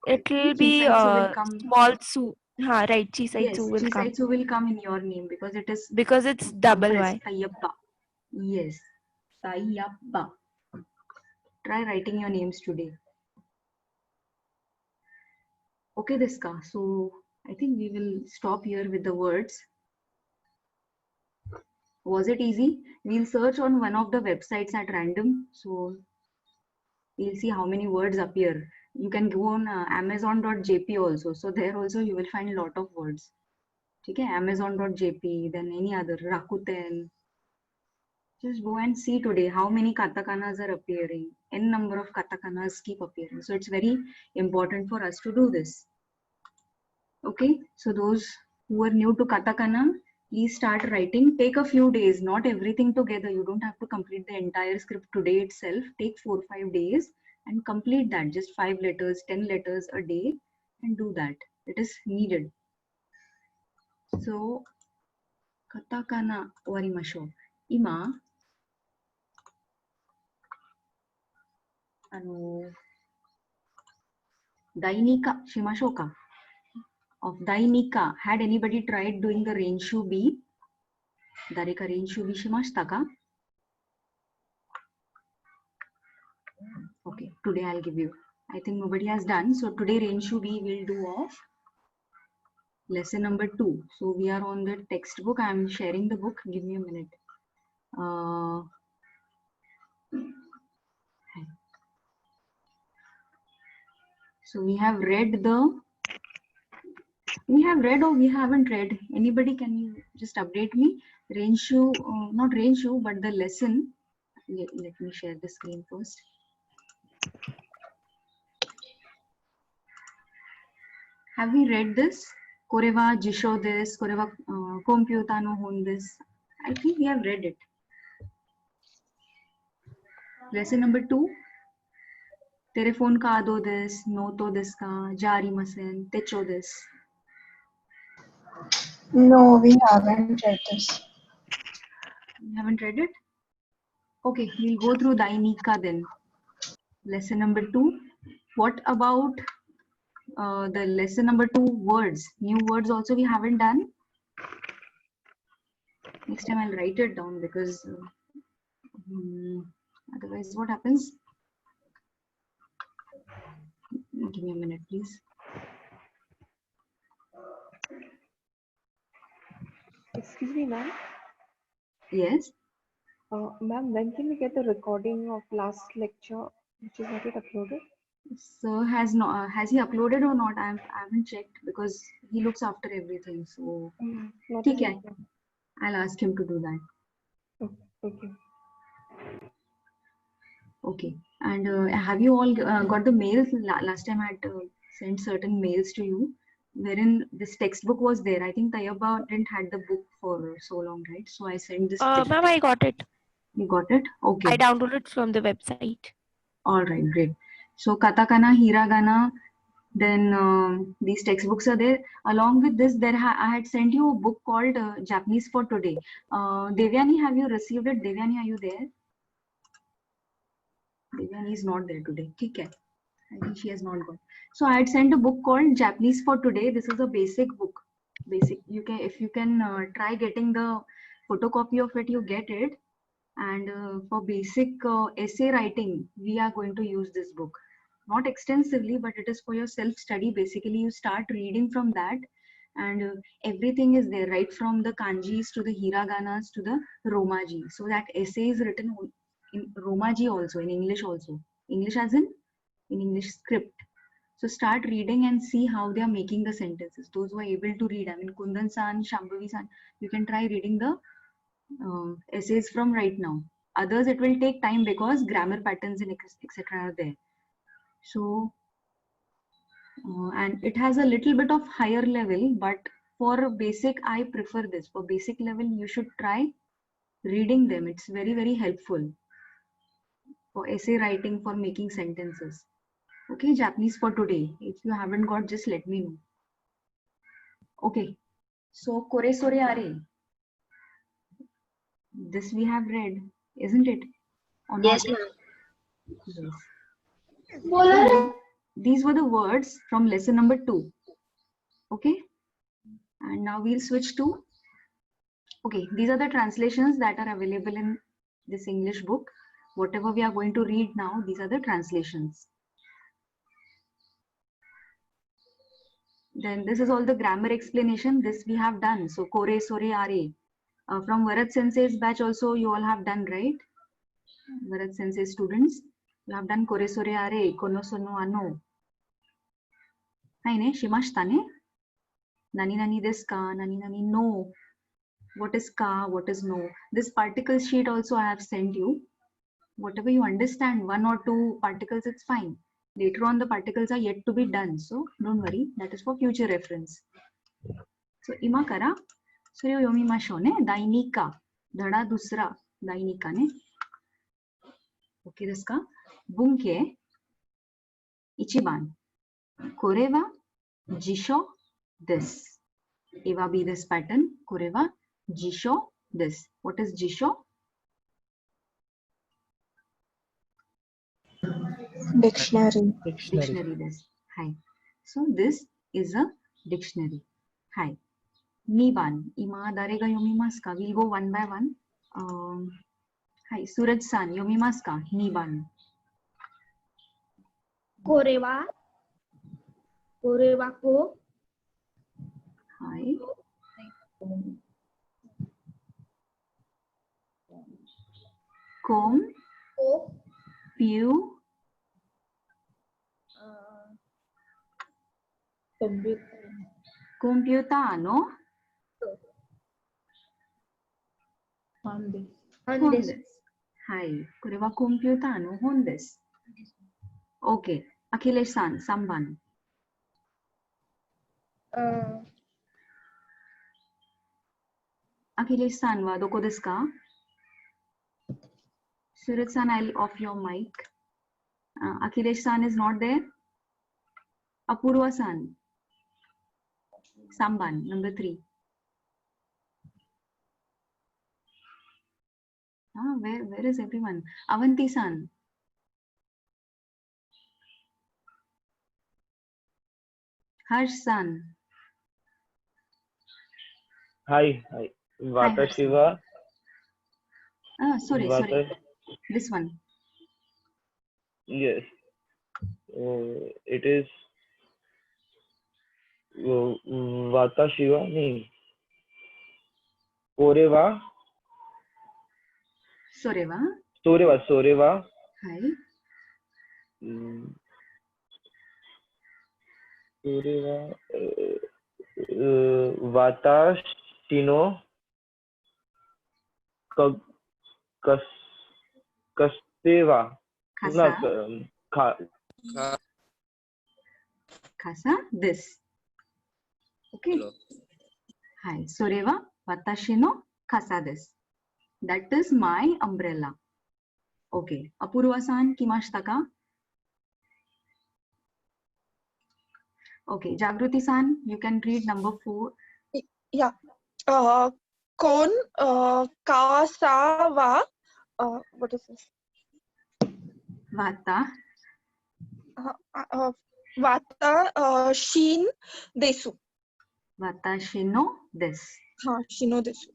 It will Chisaitsu be will come. small su. Ha, right. Chisaitsu Yes, will come Chisaitsu will come in your name because it is because it's double compressed. Y. Tayyabba. Yes. Tayyabba. Try writing your names today. Okay, Diska. So I think we will stop here with the words. Was it easy? We'll search on one of the websites at random. So we'll see how many words appear. You can go on amazon.jp also. So there also you will find a lot of words. Okay, amazon.jp, then any other, Rakuten. Just go and see today how many katakanas are appearing. N number of katakanas keep appearing. So it's very important for us to do this. Okay, so those who are new to katakana, Please start writing. Take a few days, not everything together. You don't have to complete the entire script today itself. Take 4-5 days and complete that. Just 5 letters, 10 letters a day, and do that. It is needed. So, katakana warimasho. Ima, Dainika shimashoka. Of Dainika, had anybody tried doing the Renshu B? Dareka Renshu B shimashita ka? Okay, today I'll give you. I think nobody has done. So today Renshu B will do of lesson number 2. So we are on the textbook. I am sharing the book. Give me a minute. So we have read or we haven't read. Anybody, can you just update me? Renshu, not Renshu, but the lesson. Let me share the screen first. Have we read this? Koreva Jisho this, Koreva Kompyutano Hon this. I think we have read it. Lesson number 2. Tere phone ka do this, no to this ka, jari masen, techo this. No, we haven't read this. You haven't read it? Okay, we'll go through Dainika then. Lesson number 2. What about the lesson number 2 words? New words also we haven't done. Next time I'll write it down because otherwise what happens? Give me a minute, please. Excuse me, ma'am. Yes. Ma'am, when can we get the recording of last lecture, which is not yet uploaded? Sir has not. Has he uploaded or not? I haven't checked because he looks after everything. So, Not ठीक yet. है. I'll ask him to do that. Okay. Okay. And have you all got the mails? Last time I had sent certain mails to you, wherein this textbook was there. I think Tayaba didn't had the book for so long, right? So I sent this. Ma'am, I got it. You got it? Okay. I downloaded from the website. All right, great. So katakana, hiragana, then these textbooks are there. Along with this, I had sent you a book called Japanese for Today. Devyani, have you received it? Devyani, are you there? Devyani is not there today. Okay. I think she has not got. So I had sent a book called Japanese for Today. This is a basic book. Basic. If you can try getting the photocopy of it, you get it. And for basic essay writing, we are going to use this book. Not extensively, but it is for your self-study. Basically, you start reading from that, and everything is there, right from the kanjis to the hiraganas to the romaji. So that essay is written in romaji also, in English also. English as in English script. So start reading and see how they are making the sentences. Those who are able to read, I mean Kundan-san, Shambhavi-san, you can try reading the essays from right now. Others, it will take time because grammar patterns and etc. are there. So, and it has a little bit of higher level, but for basic, I prefer this. For basic level, you should try reading them. It's very, very helpful for essay writing, for making sentences. Okay, Japanese for today. If you haven't got, just let me know. Okay, so Kore Sore Are. This we have read, isn't it? Or Yes, not? ma'am. Yes. These were the words from lesson number 2. Okay. And now we'll switch to, okay, these are the translations that are available in this English book. Whatever we are going to read now, these are the translations. Then this is all the grammar explanation. This we have done. So Kore Sore Are. From Varat Sensei's batch also you all have done, right? Varat Sensei students, you have done Kore Sore Are, Kono Sono Ano. Haine, Shimashita ne? Nani nani desu ka, nani nani no. What is ka, what is no? This particle sheet also I have sent you. Whatever you understand, 1 or 2 particles, it's fine. Later on the particles are yet to be done. So don't worry, that is for future reference. So Imakara. それを読みましょうね。第2課。धडा दुसरा第2課ね。OK ですか？文系1番。これは辞書です。Eva be this pattern. これは辞書です。What is 辞書? Dictionary. Dictionary です。はい。So this is a dictionary. はい。2番。今誰が読みますか? We'll go one by one. はい。スーラジさん読みますか? 2番。これはこはい。コンこピュコンピューターの本で本です。はい。これはコンピューターの本です。OK。アキレシさん、3番。アキレシさんはどこですか? スーラジさん、I'll off your mic. Akhilesh san is not there. Apurva san. Samban, number 3. Where is everyone? Avanti san. Harsh san. Hi. Vata Harsh san. Shiva. Sorry. Vata. This one. Yes. It is Vata Shiva. No. Koreva. Soreva. Soreva. Hi. Soreva. Vata Shino. Kasteva. Kasa. Kasa. This. Okay. Hi. Soreva. Watashi no kasa desu. That is my umbrella. Okay. Apurva san, kimashita ka? Okay. Jagruti san, you can read number 4. Yeah. Kon kasawa. What is this? Vata. Vata shin desu. Watashi no desu. Shino desu.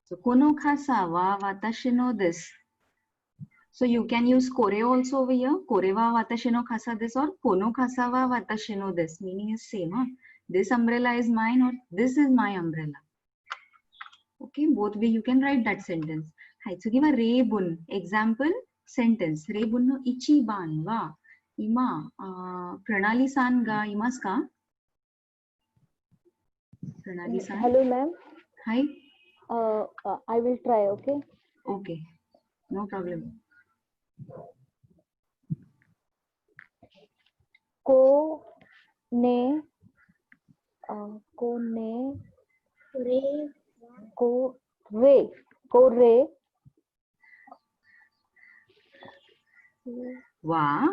So, kono kasa wa watashi no desu. So, you can use kore also over here. Kore wa watashi no kasa desu or kono kasa wa watashi no desu. Meaning is same. Huh? This umbrella is mine or this is my umbrella. Okay, both way you can write that sentence. Hai, so give a rebun. Example sentence. Rebun no ichiban wa ima Pranali san ga imasu ka? Pranali san. Hello, ma'am. Hi. I will try. Okay. Okay. No problem. Ko re Wa.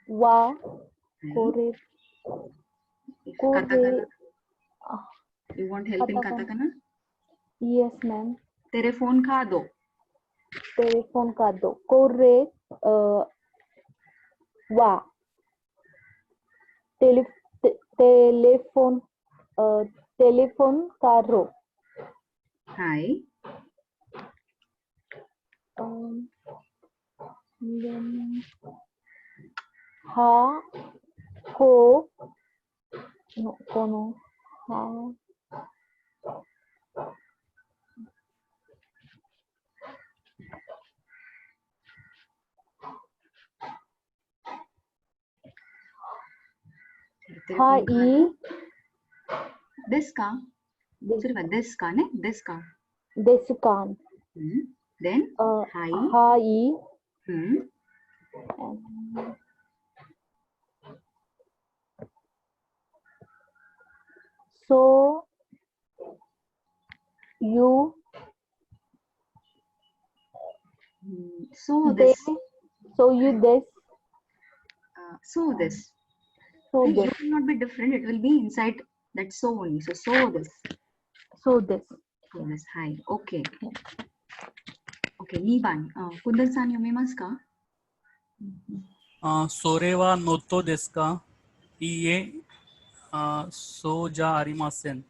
wa kore Katakana. You want help in katakana. katakana? Yes, ma'am. Tere phone kha do. Telephone ka do. Kore wa telephone karo. Hi. Then ha ko no kono ha ha i Desu ka? Desu ka ne? Desu ka. desukan. Then hi. Ha i so this. So you this. So this. So Okay, this. you will not be different. It will be inside that so only. So this. So this. So this. Hi. Okay. Okay. 2番。Kundan san 読めますか？それはノットですか？いいえ、そうじゃありません。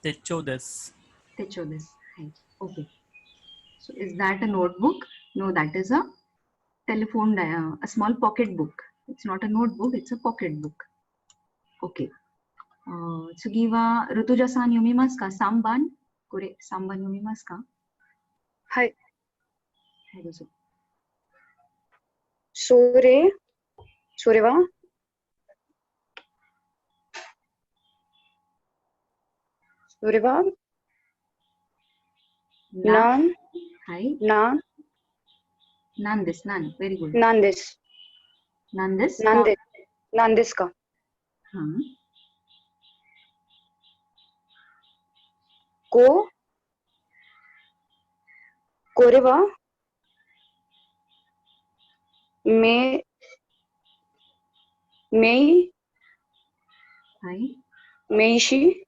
手帳です。手帳です。はい。Okay. So is that a notebook? No, that is a telephone, a small pocket book. It's not a notebook, it's a pocket book. Okay. 次は、ルトジャさん読みますか ?3 番。これ、3番読みますか？はい。はい、どうぞ。それはなんはい。ななんです。なん。Very good. なんです。なんですなんでなんですか？うんこれは名はい。詞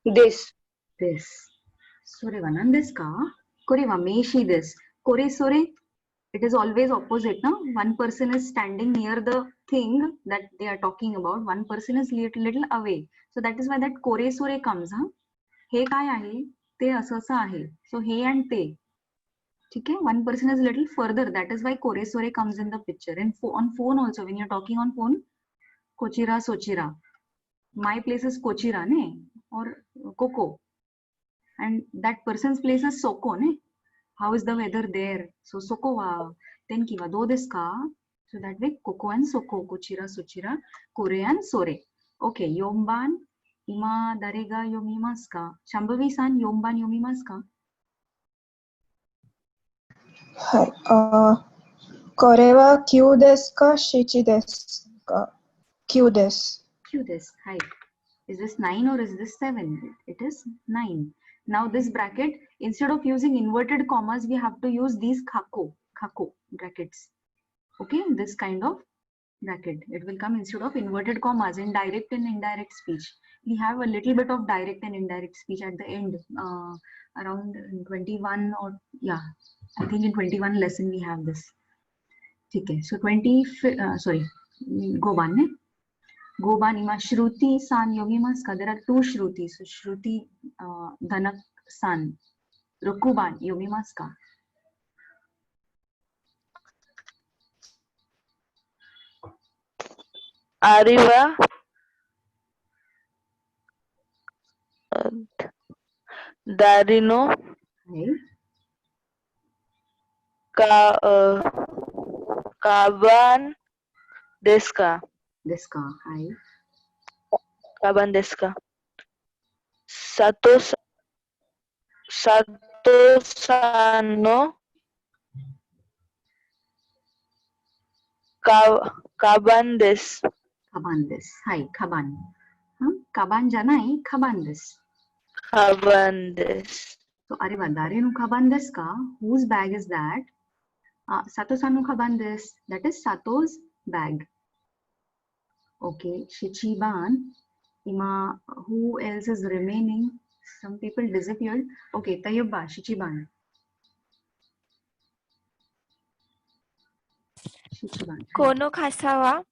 です。です。それは何ですか？これは名詞です。これそれ It is always opposite. No? One person is standing near the thing that they are talking about. One person is little away. So that is why that kore sore comes. Huh? हे काय आहे? ते असं असं आहे. So hey and ते. ठीक आहे? One person is little further. That is why kore sore comes in the picture. And on phone also, when you're talking on phone, kochira sochira. My place is kochira, ne? Or koko. And that person's place is soko, ne? How is the weather there? So soko wa tenki wa do desu ka? So that way koko and soko, kochira sochira, kore and sore. Okay, yomban ima dare ga yomimasu ka? Shambhavi san yomban yomimasu ka? はい。これは9ですか ?7 ですか ?9 です。9 desu. Hi. Is this 9 or is this 7? It is 9. Now this bracket, instead of using inverted commas, we have to use these khako brackets. Okay, this kind of bracket. It will come instead of inverted commas in direct and indirect speech. We have a little bit of direct and indirect speech at the end, around 21 or yeah, I think in 21 lesson we have this. Okay, so 5 番今Shruti san 読みますか There are two Shruti. So Shruti Dhanak san 6番読みますか Ariva Darino はい Kaban Deska ですかはい Kaban Deska Sato san no Kaban desu. カバンです。はい、カバン。カバンじゃない、カバンです。 Kaban desu. So あれは誰のカバンですか Whose bag is that? 佐藤さんのカバンです。That is Sato's bag. Okay, 7番。今、who else is remaining? Some people disappeared. Okay, Tayyib ba, 7番。7番。Kono khasa wa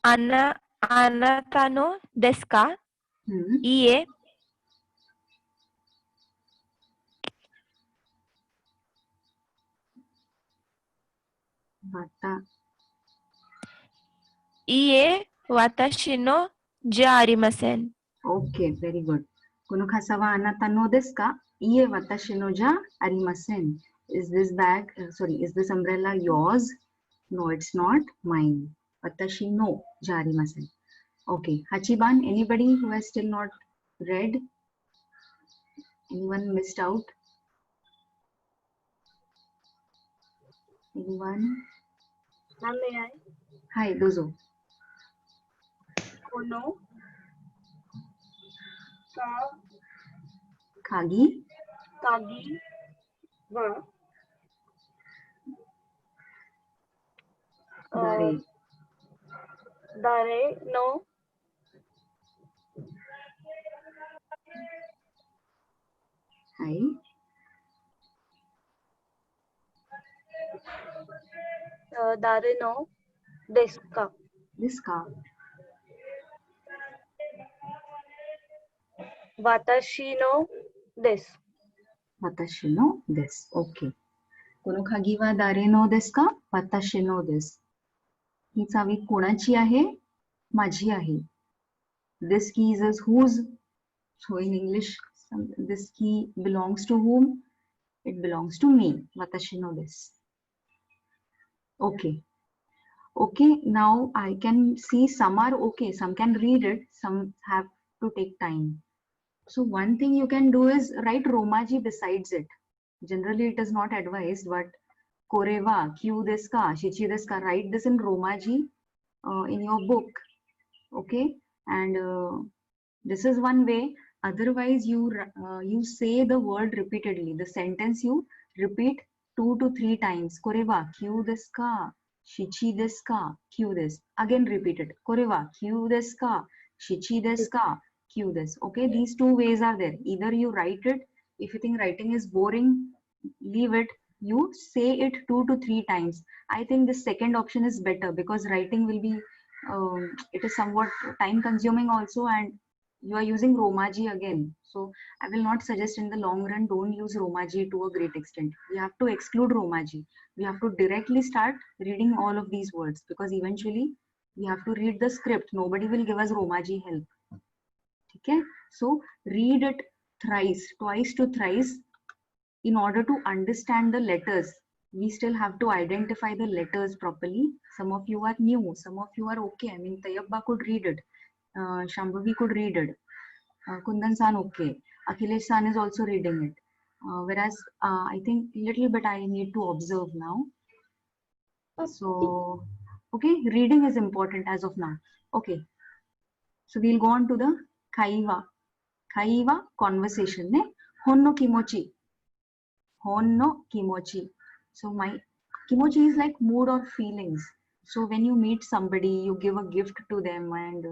anata no desu ka? Iie. また。Iie watashi no ja arimasen. Okay, very good. この傘はあなたのですかいえ、私のじゃありません。Is this bag, is this umbrella yours? No, it's not mine. 私のじゃありません。Okay, 8番, anybody who has still not read? Anyone missed out? Anyone? Ma'am, may I? はい、どうぞ。Kono ka Kagi. Kagi wa Dare. dare no Hai. dare no desu ka. Deska. Watashi no desu. Watashi no desu. Okay. कोनो खागी वा दारे no देस का? वाताशी no देस. ही चावी कोणाची आहे? माझी आहे. This key is whose? So in English, this key belongs to whom? It belongs to me. Watashi no desu. Okay. Okay, now I can see some are okay, some can read it, some have to take time. So one thing you can do is write Romaji besides it. Generally, it is not advised, but Koreva, Kyu desu ka, Shichi desu ka, write this in Romaji in your book. Okay, and this is one way. Otherwise, you say the word repeatedly. The sentence you repeat 2 to 3 times. Koreva, Kyu desu ka, Shichi desu ka, Kyu desu. Again repeat it. Koreva, Kyu desu ka, Shichi desu ka, Kyu desu. Okay, these two ways are there. Either you write it. If you think writing is boring, leave it. You say it 2 to 3 times. I think the second option is better because writing will be it is somewhat time consuming also, and you are using Romaji again. So I will not suggest in the long run, don't use Romaji to a great extent. We have to exclude Romaji. We have to directly start reading all of these words because eventually we have to read the script. Nobody will give us Romaji help. Okay? So read it thrice, twice to thrice in order to understand the letters. We still have to identify the letters properly. Some of you are new, some of you are okay. I mean, Tayyabba could read it. Shambhavi could read it. Kundan San okay. Akhilesh San is also reading it. Whereas I think little bit I need to observe now. So, okay, reading is important as of now. Okay. So we'll go on to the Kaiwa. Kaiwa conversation. Ne? Hon no kimochi. Hon no kimochi. So my kimochi is like mood or feelings. So when you meet somebody, you give a gift to them and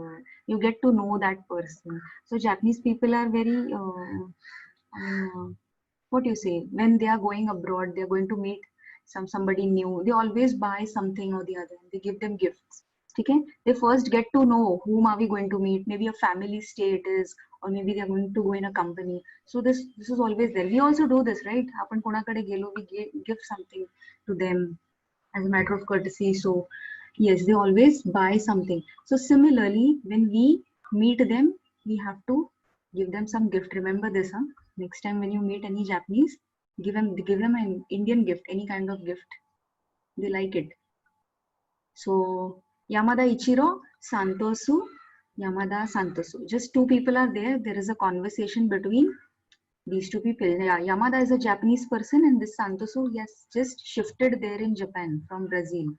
you get to know that person. So Japanese people are very, what do you say? When they are going abroad, they are going to meet somebody new. They always buy something or the other. They give them gifts. Okay? They first get to know whom are we going to meet. Maybe a family stay it is, or maybe they are going to go in a company. So this is always there. We also do this, right? Apan konakade gelo, we give something to them as a matter of courtesy. So yes, they always buy something. So similarly, when we meet them, we have to give them some gift. Remember this, huh? Next time when you meet any Japanese, give them an Indian gift, any kind of gift. They like it. So Yamada Ichiro, Santosu, Yamada Santosu. Just two people are there. There is a conversation between these two people. Yeah, Yamada is a Japanese person and this Santosu has just shifted there in Japan from Brazil.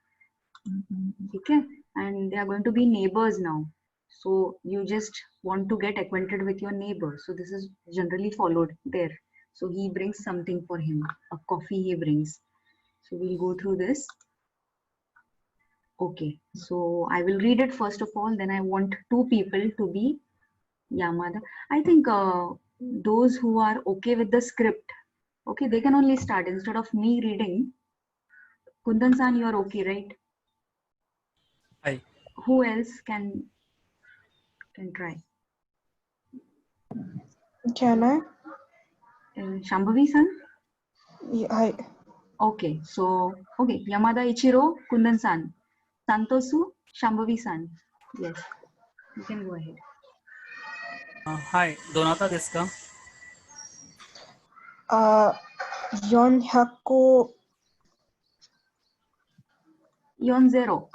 Okay, and they are going to be neighbors now. So you just want to get acquainted with your neighbor. So this is generally followed there. So he brings something for him, a coffee he brings. So we'll go through this. Okay, so I will read it first of all. Then I want two people to be Yamada. I think those who are okay with the script, okay, they can only start instead of me reading. Kundan-san, you are okay, right? Hi. Who else can try? Can I? Shambhavi-san? Yeah, hi. Okay, so, okay, Yamada Ichiro, Kundan-san. Santosu, Shambhavi-san. Yes, you can go ahead. Hi, Donata desu ka? 400 40.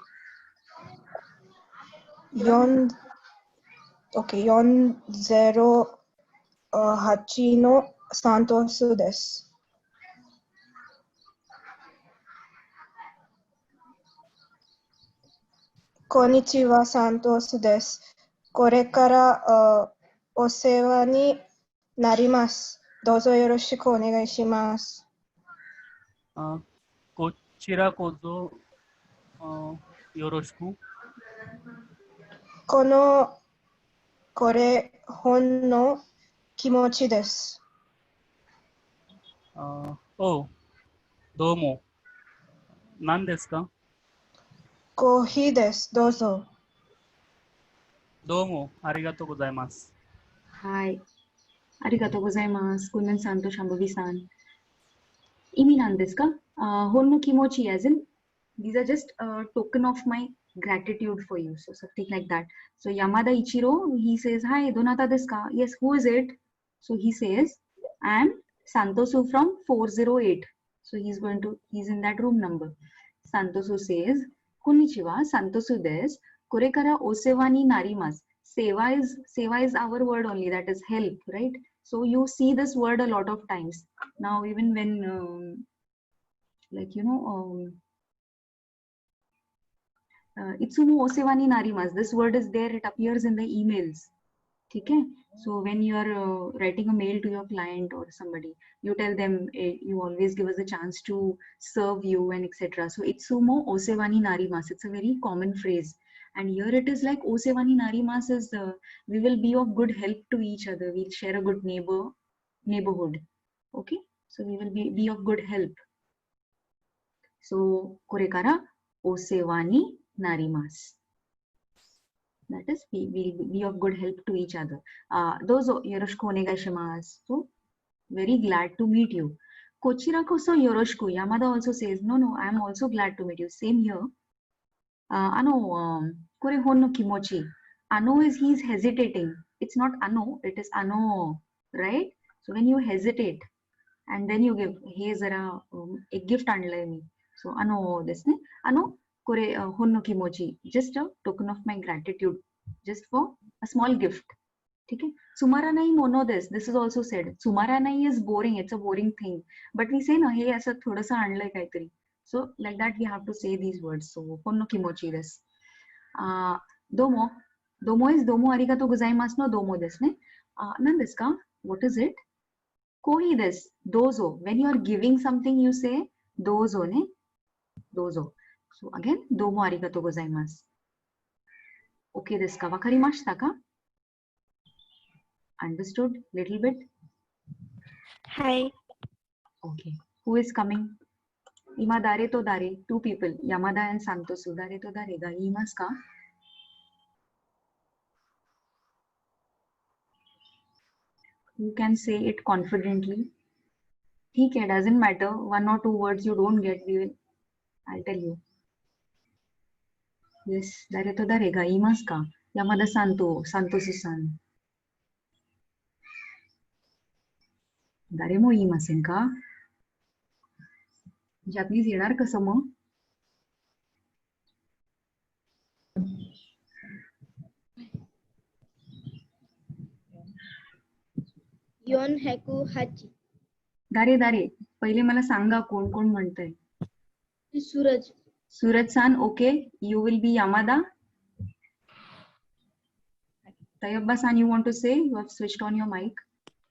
4 okay 408のサントスです。こんにちは、サントスです。これからお世話になります。どうぞよろしくお願いします。こちらこそよろしく。これほんの気持ちです。お、どうも。何ですか？コーヒーです。どうぞ。どうもありがとうございます。はい。ありがとうございます。コンメンさんとシャンボビさん。意味なんですか？ほんの気持ち as in these are just a token of my gratitude for you. So something like that. So Yamada Ichiro, he says, hi, donata desu ka? Yes, who is it? So he says, I am Santosu from 408. So he's in that room number. Santosu says, Konnichiwa, Santosu desu. Korekara osewa ni narimasu. Seva is our word only, that is help, right? So you see this word a lot of times. Now even when Itsumo osewa ni narimasu, this word is there, it appears in the emails. Okay? So when you are writing a mail to your client or somebody, you tell them you always give us a chance to serve you and etc. So itsumo osewa ni narimasu, it's a very common phrase. And here it is like osewa ni narimasu is we will be of good help to each other. We'll share a good neighborhood. Okay? So we will be of good help. So korekara osewa ni narimasu. That is, we will be of good help to each other. Dozo yoroshiku onegaishimasu. So, very glad to meet you. Kochira koso yoroshiku. Yamada also says, no, I am also glad to meet you. Same here. Kore hon no kimochi. Ano is he is hesitating. It's not ano, it is ano, right? So when you hesitate and then you give, hey zara a gift anlai me. So ano this ne. Ano kore hon no kimochi. Just a token of my gratitude. Just for a small gift. Okay? Sumaranai mono this. This is also said. Sumaranai is boring. It's a boring thing. But we say no, hey, asa thoda sa anlai kaitari. So like that we have to say these words. So hon no kimochi desu. Domo. Domo is domo arigato gozaimasu no domo desu ne. Nan desu ka? What is it? Kohi desu. Dozo. When you are giving something, you say dozo ne. Dozo. So again, domo arigato gozaimasu. Okay, desu ka? Wakarimashita ka? Understood? Little bit? Hi. Okay. Who is coming? Ima dare to dare. Two people. Yamada and Santosu. Dare to dare ga imasu ka? You can say it confidently. Okay, doesn't matter. One or two words you don't get, I'll tell you. Yes, dare to dare ga imasu ka? Yamada Santosu-san. 誰も言いませんか? じゃあ、please येणार कसं मग? Yon Heku Hachi. दारे पहिले मला सांगा कोण कोण म्हणतंय. Suraj. Suraj-san, okay. You will be Yamada. Tayyabba-san, you want to say? You have switched on your mic.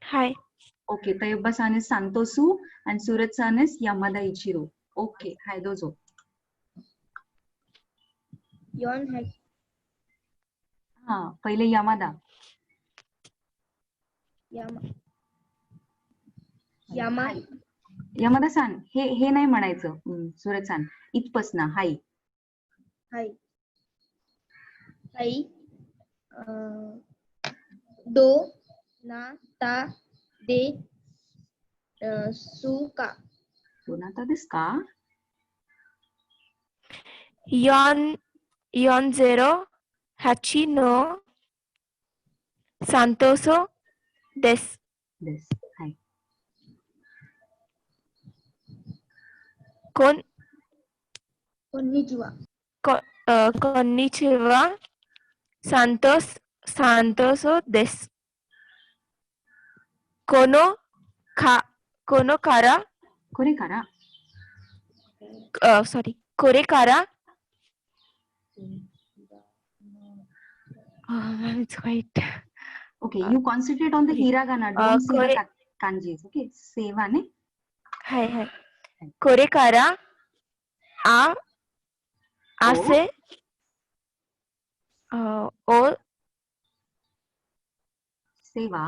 Hi. Okay, Tayyabba-san is Santosu and Suraj-san is Yamada Ichiro. Okay, hi, dozo. Yon Heku. हाँ, पहिले Yamada. Yamada-san, हे नाही म्हणायचं. Suraj-san, इथपासनं, hi. Hi. Hi. Do na ta de su ka. Donata desu ka? Yon zero hachi no Santoso desu. Desu. Hi. Konnichiwa. Konnichiwa. Santoso desu. Kono kara. Kore kara. Kore kara. Oh, it's quite. Okay, you concentrate on the hiragana. Don't see the kanjis. Okay, seva ne. Hai hai. Kore kara a ase o सेवा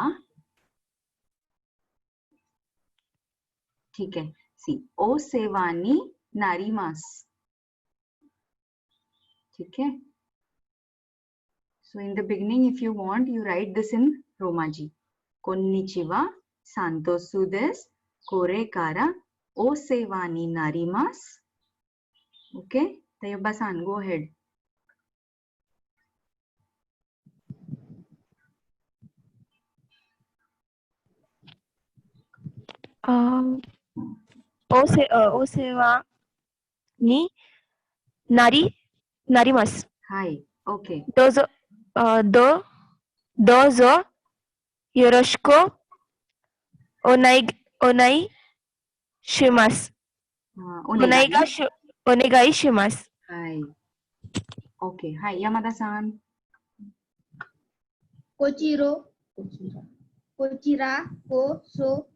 ठीक है सी ओ सेवानी नारीमास ठीक है so in the beginning if you want you write this in romaji konnichiwa santosu desu kore kara o sevani narimas okay Tayabba-san go ahead o seva ni narimas. hi okay Dozo yoroshiku onai shimasu. Onegai shimasu. hi okay hi Yamada-san Kochira ko so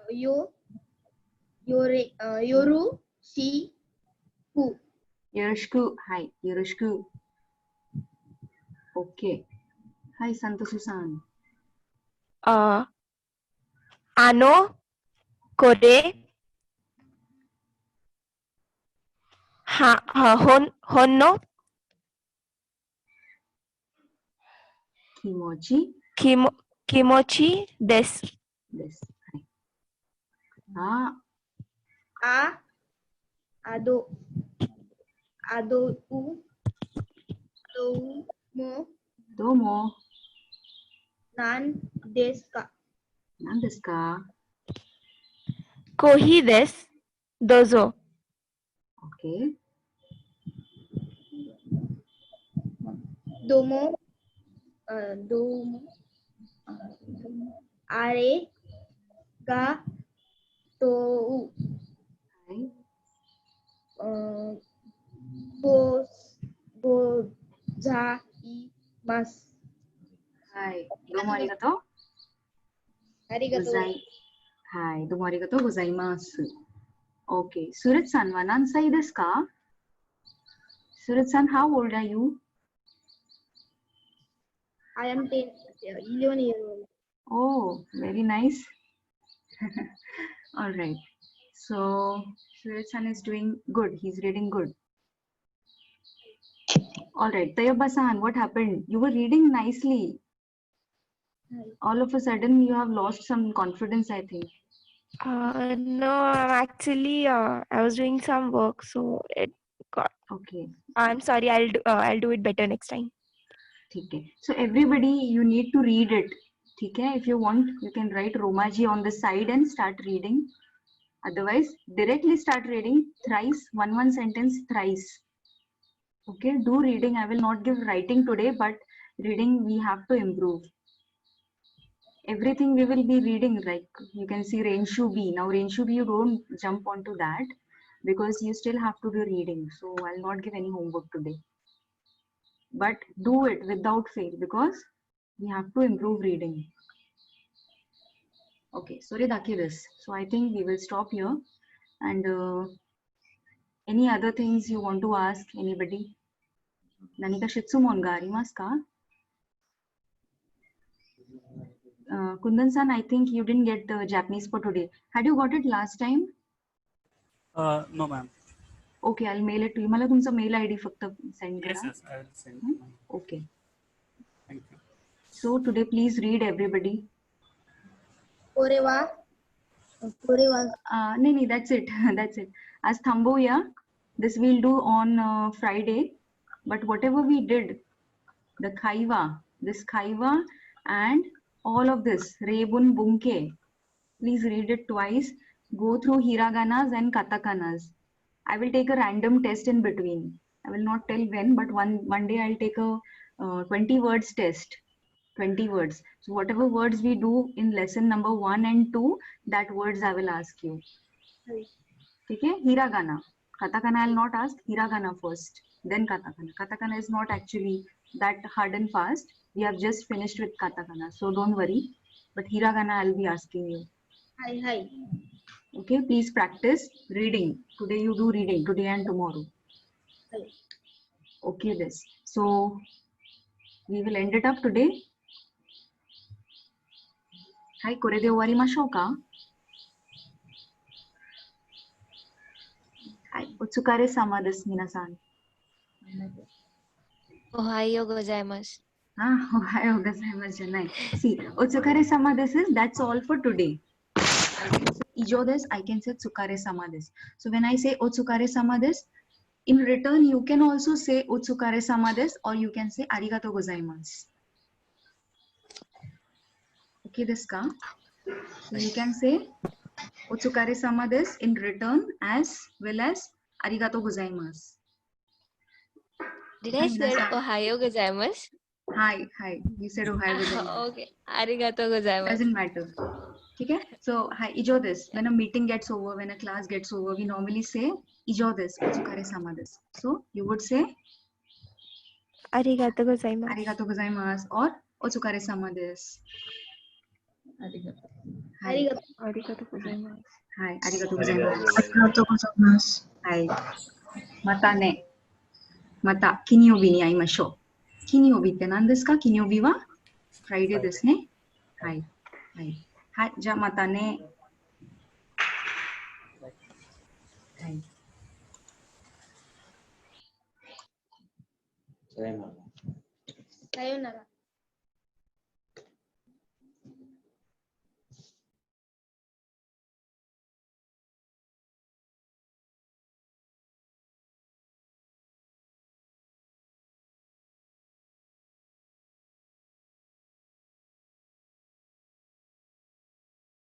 yoru shi ku. Yoroshiku hi Yoroshiku okay hi Santosu-san Ano kore honno kimochi desu. Yes. Ah. Ado Domo. Nan desu ka? Nan desu ka? Kohi desu. Dozo. Okay. Domo. Are ga to. Gozaimasu. Hi. Domo arigato. Arigato. Hi. Domo arigato gozaimasu. Okay. Surit-san, wa nansai desu ka? Surit-san, how old are you? I am 11 years old. Oh, very nice. All right. So, Surit-san is doing good. He's reading good. All right. Tayabba-san, what happened? You were reading nicely. All of a sudden, you have lost some confidence, I think. No, actually, I was doing some work, so it got. Okay. I'm sorry. I'll do it better next time. Okay. So everybody, you need to read it. Okay. If you want, you can write Romaji on the side and start reading. Otherwise, directly start reading thrice, one sentence thrice. Okay. Do reading. I will not give writing today, but reading we have to improve. Everything we will be reading, like you can see Renshu B. Now Renshu B, you don't jump onto that because you still have to do reading. So I'll not give any homework today. But do it without fail because we have to improve reading. Okay, sorry Dakiris. So I think we will stop here. And any other things you want to ask anybody? Nanika Shitsumon ga arimasu ka? Kundan-san, I think you didn't get the Japanese for today. Had you got it last time? No, ma'am. Okay, I'll mail it to you. Mala tumsa mail ID fakta send kara. Yes, I will send. Okay. Thank you. So today, please read everybody. Korewa. No, that's it. That's it. As Thambo, yeah, this we'll do on Friday. But whatever we did, the this Kaiwa and all of this, Rebun Bunke, please read it twice. Go through hiraganas and katakanas. I will take a random test in between. I will not tell when, but one day I'll take a 20 words test. 20 words. So whatever words we do in lesson number 1 and 2, that words I will ask you. Okay? Hiragana. Katakana I'll not ask. Hiragana first. Then katakana. Katakana is not actually that hard and fast. We have just finished with katakana. So don't worry. but hiragana I'll be asking you. Hi. Okay, please practice reading. Today you do reading, today and tomorrow. Okay, this. So we will end it up today. Hai, korede owarimashou ka? Hai, otsukare sama desu, minasan. Ohayo gozaimasu. Ah, ohayo gozaimasu janai. See, otsukare sama desu is that's all for today. I can say ijo desu, I can say tsukare sama desu. So when I say otsukare sama desu, in return you can also say otsukare sama desu or you can say arigatou gozaimasu. Okay, desu ka? So you can say otsukare sama desu in return as well as arigatou gozaimasu. Did I say ohayo gozaimasu? Hi, you said ohayo gozaimasu. Okay. Arigatou gozaimasu. Doesn't matter. Okay, so hi, ijo desu. When a meeting gets over, when a class gets over, we normally say ijo desu, otsukare sama desu. So you would say Arigatou gozaimasu. arigatou gozaimasu or otsukare sama desu. Hi, Arigatou gozaimasu. hi, arigatou gozaimasu. Arigatou gozaimasu. Hi, mata ne. Mata, kinyobi ni aimashou. Kinyobi tte nan desu ka? Kinyobi wa Friday desu ne. Hai, hai. Hai, ja mata ne. Hai. Sayonara.